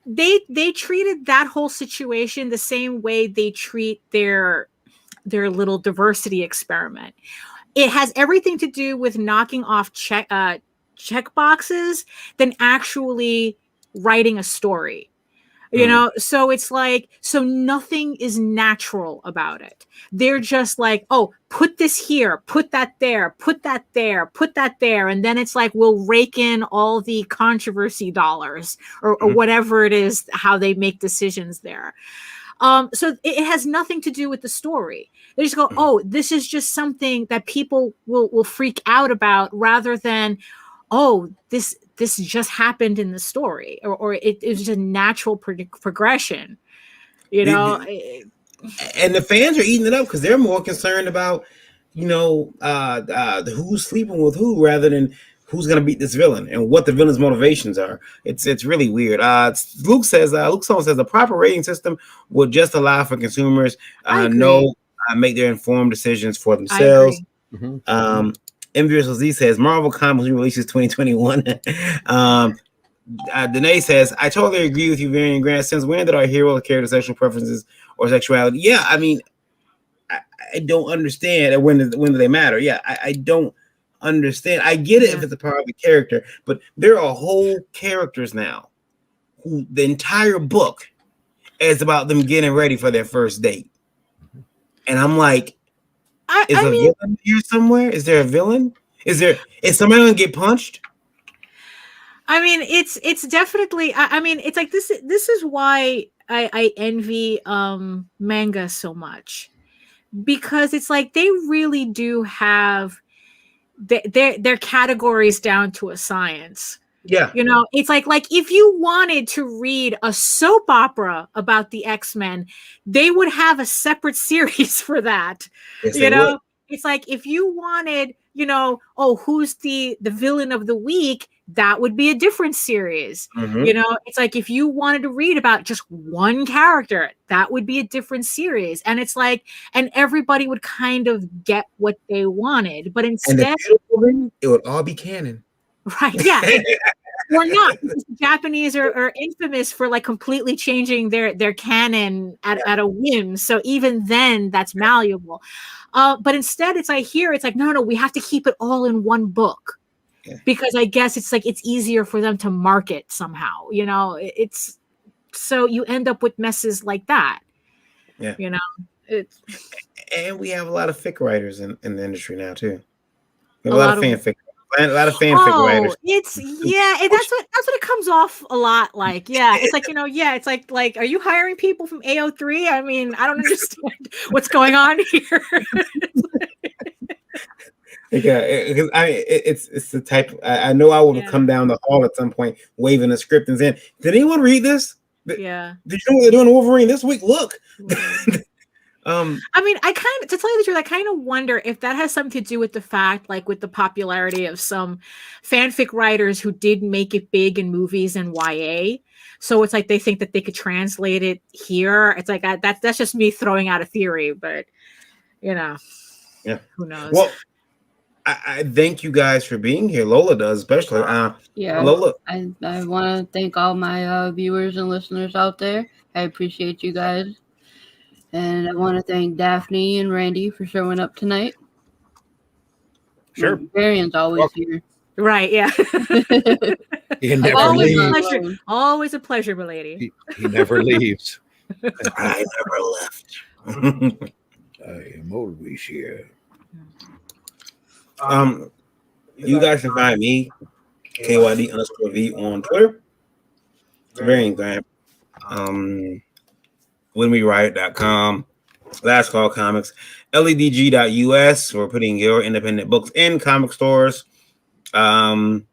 They treated that whole situation the same way they treat their little diversity experiment. It has everything to do with knocking off check boxes than actually writing a story. You know, so it's like, so nothing is natural about it. They're just like, oh, put this here, put that there, put that there, put that there. And then it's like, we'll rake in all the controversy dollars or whatever it is, how they make decisions there. So it has nothing to do with the story. They just go, oh, this is just something that people will freak out about, rather than, oh, this just happened in the story, or it is just a natural progression, you know. And the fans are eating it up because they're more concerned about, you know, who's sleeping with who, rather than who's going to beat this villain and what the villain's motivations are. It's really weird. Luke says the proper rating system will just allow for consumers make their informed decisions for themselves. Envious Z says Marvel Comics releases 2021. Danae says, I totally agree with you, Varian Grant. Since when did our hero care to sexual preferences or sexuality? Yeah, I mean, I don't understand. When do they matter? Yeah, I don't understand. I get it if it's a part of the character, but there are whole characters now who the entire book is about them getting ready for their first date. And I'm like, is a villain here somewhere? Is there a villain? Is somebody gonna get punched? I mean, it's definitely. I mean, it's like this. This is why I envy manga so much, because it's like they really do have their categories down to a science. Yeah, you know, it's like if you wanted to read a soap opera about the X-Men, they would have a separate series for that. Yes, you know, would. It's like if you wanted, you know, oh, who's the villain of the week, that would be a different series. You know, it's like if you wanted to read about just one character, that would be a different series. And it's like, and everybody would kind of get what they wanted, but instead, it would all be canon. Right? Yeah. Or not, because the Japanese are infamous for like completely changing their canon at a whim. So even then, that's malleable. But instead, it's like no, we have to keep it all in one book, because I guess it's like it's easier for them to market somehow. You know, it's so you end up with messes like that. Yeah, you know, and we have a lot of fic writers in the industry now too. We have a lot of fanfic. A lot of fanfic writers. That's what it comes off a lot like. Yeah, it's like, you know, it's like are you hiring people from AO3? I mean, I don't understand what's going on here. Because it's the type. I know I will come down the hall at some point waving a script and saying, "Did anyone read this? Yeah. Did you know what they're doing Wolverine this week? Look." I mean, to tell you the truth, I kind of wonder if that has something to do with the fact, like with the popularity of some fanfic writers who did make it big in movies and YA. So it's like they think that they could translate it here. It's like that's just me throwing out a theory, but you know, who knows? Well, I thank you guys for being here. Lola does, especially. Lola. I want to thank all my viewers and listeners out there. I appreciate you guys. And I want to thank Daphne and Randy for showing up tonight. Sure. Varian's always here. Right, yeah. He never leaves. Always a pleasure, my lady. He never leaves. I never left. I am always here. You guys can find me, KYD_V on Twitter. Varian Grant. WhenWeWrite.com, Last Call Comics, LEDG.us. We're putting your independent books in comic stores. Indie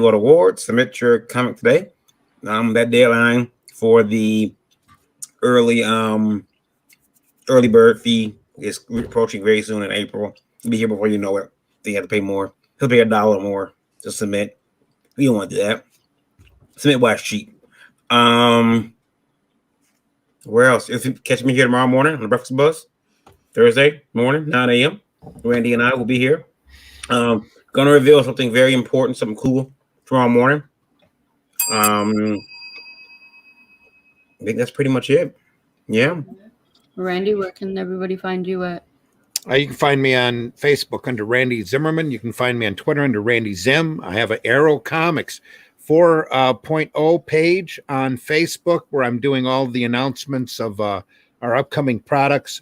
Vote Awards. Submit your comic today. That deadline for the early bird fee is approaching very soon in April. It'll be here before you know it. So you have to pay more. He'll pay $1 more to submit. We don't want to do that. Submit while it's cheap. Where else? If you catch me here tomorrow morning on the Breakfast Buzz, Thursday morning, 9 a.m. Randy and I will be here. Gonna reveal something very important, something cool tomorrow morning. I think that's pretty much it. Yeah. Randy, where can everybody find you at? You can find me on Facebook under Randy Zimmerman. You can find me on Twitter under Randy Zim. I have an Arrow Comics 4.0 page on Facebook where I'm doing all the announcements of our upcoming products.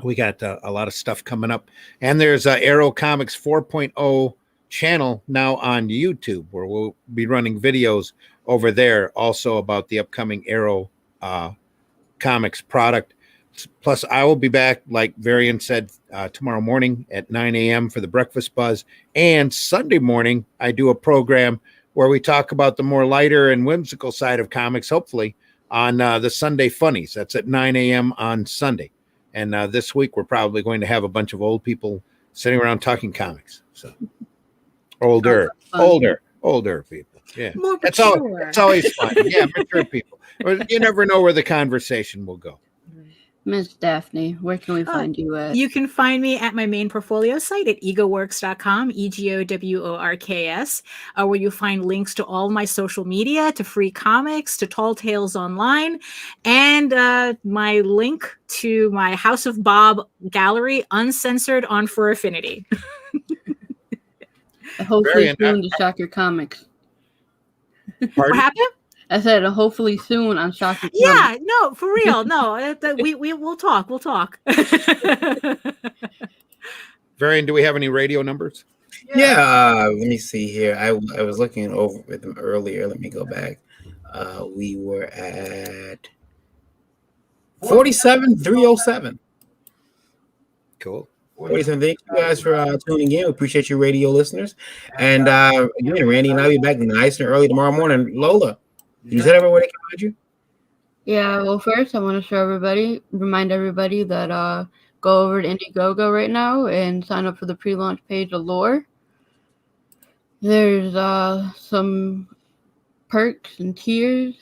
We got a lot of stuff coming up. And there's Arrow Comics 4.0 channel now on YouTube where we'll be running videos over there also about the upcoming Arrow Comics product. Plus, I will be back, like Varian said, tomorrow morning at 9 a.m. for the Breakfast Buzz. And Sunday morning, I do a program where we talk about the more lighter and whimsical side of comics, hopefully, on the Sunday Funnies. That's at 9 a.m. on Sunday. And this week, we're probably going to have a bunch of old people sitting around talking comics. So older people. Yeah, that's always fun. Yeah, mature people. You never know where the conversation will go. Miss Daphne, where can we find you at? You can find me at my main portfolio site at egoworks.com, EGOWORKS, where you find links to all my social media, to free comics, to Tall Tales Online, and my link to my House of Bob gallery, uncensored on Fur Affinity. Hopefully soon to Shocker Comics. What happened? I said hopefully soon on Shocker. Yeah, no, for real. No, we'll talk. We'll talk. Varian, do we have any radio numbers? Yeah, let me see here. I was looking over with them earlier. Let me go back. We were at 47,307. Cool. 47. Thank you guys for tuning in. We appreciate you, radio listeners. And again, Randy and I'll be back nice and early tomorrow morning. Lola, you said everywhere they can find you? Yeah, well, first I want to remind everybody that go over to Indiegogo right now and sign up for the pre-launch page of Lore. There's some perks and tiers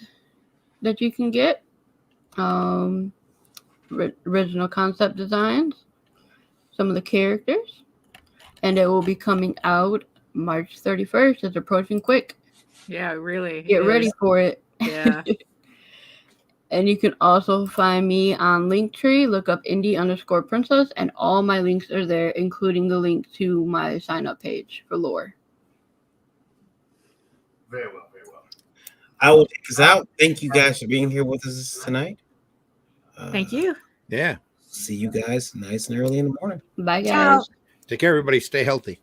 that you can get. Original concept designs, some of the characters, and it will be coming out March 31st. It's approaching quick. Yeah, really. Get ready for it. Yeah. And you can also find me on Linktree. Look up indie_princess, and all my links are there, including the link to my sign-up page for Lore. Very well, very well. I will take us out. Thank you guys for being here with us tonight. Thank you. Yeah. See you guys nice and early in the morning. Bye, guys. Ciao. Take care, everybody. Stay healthy.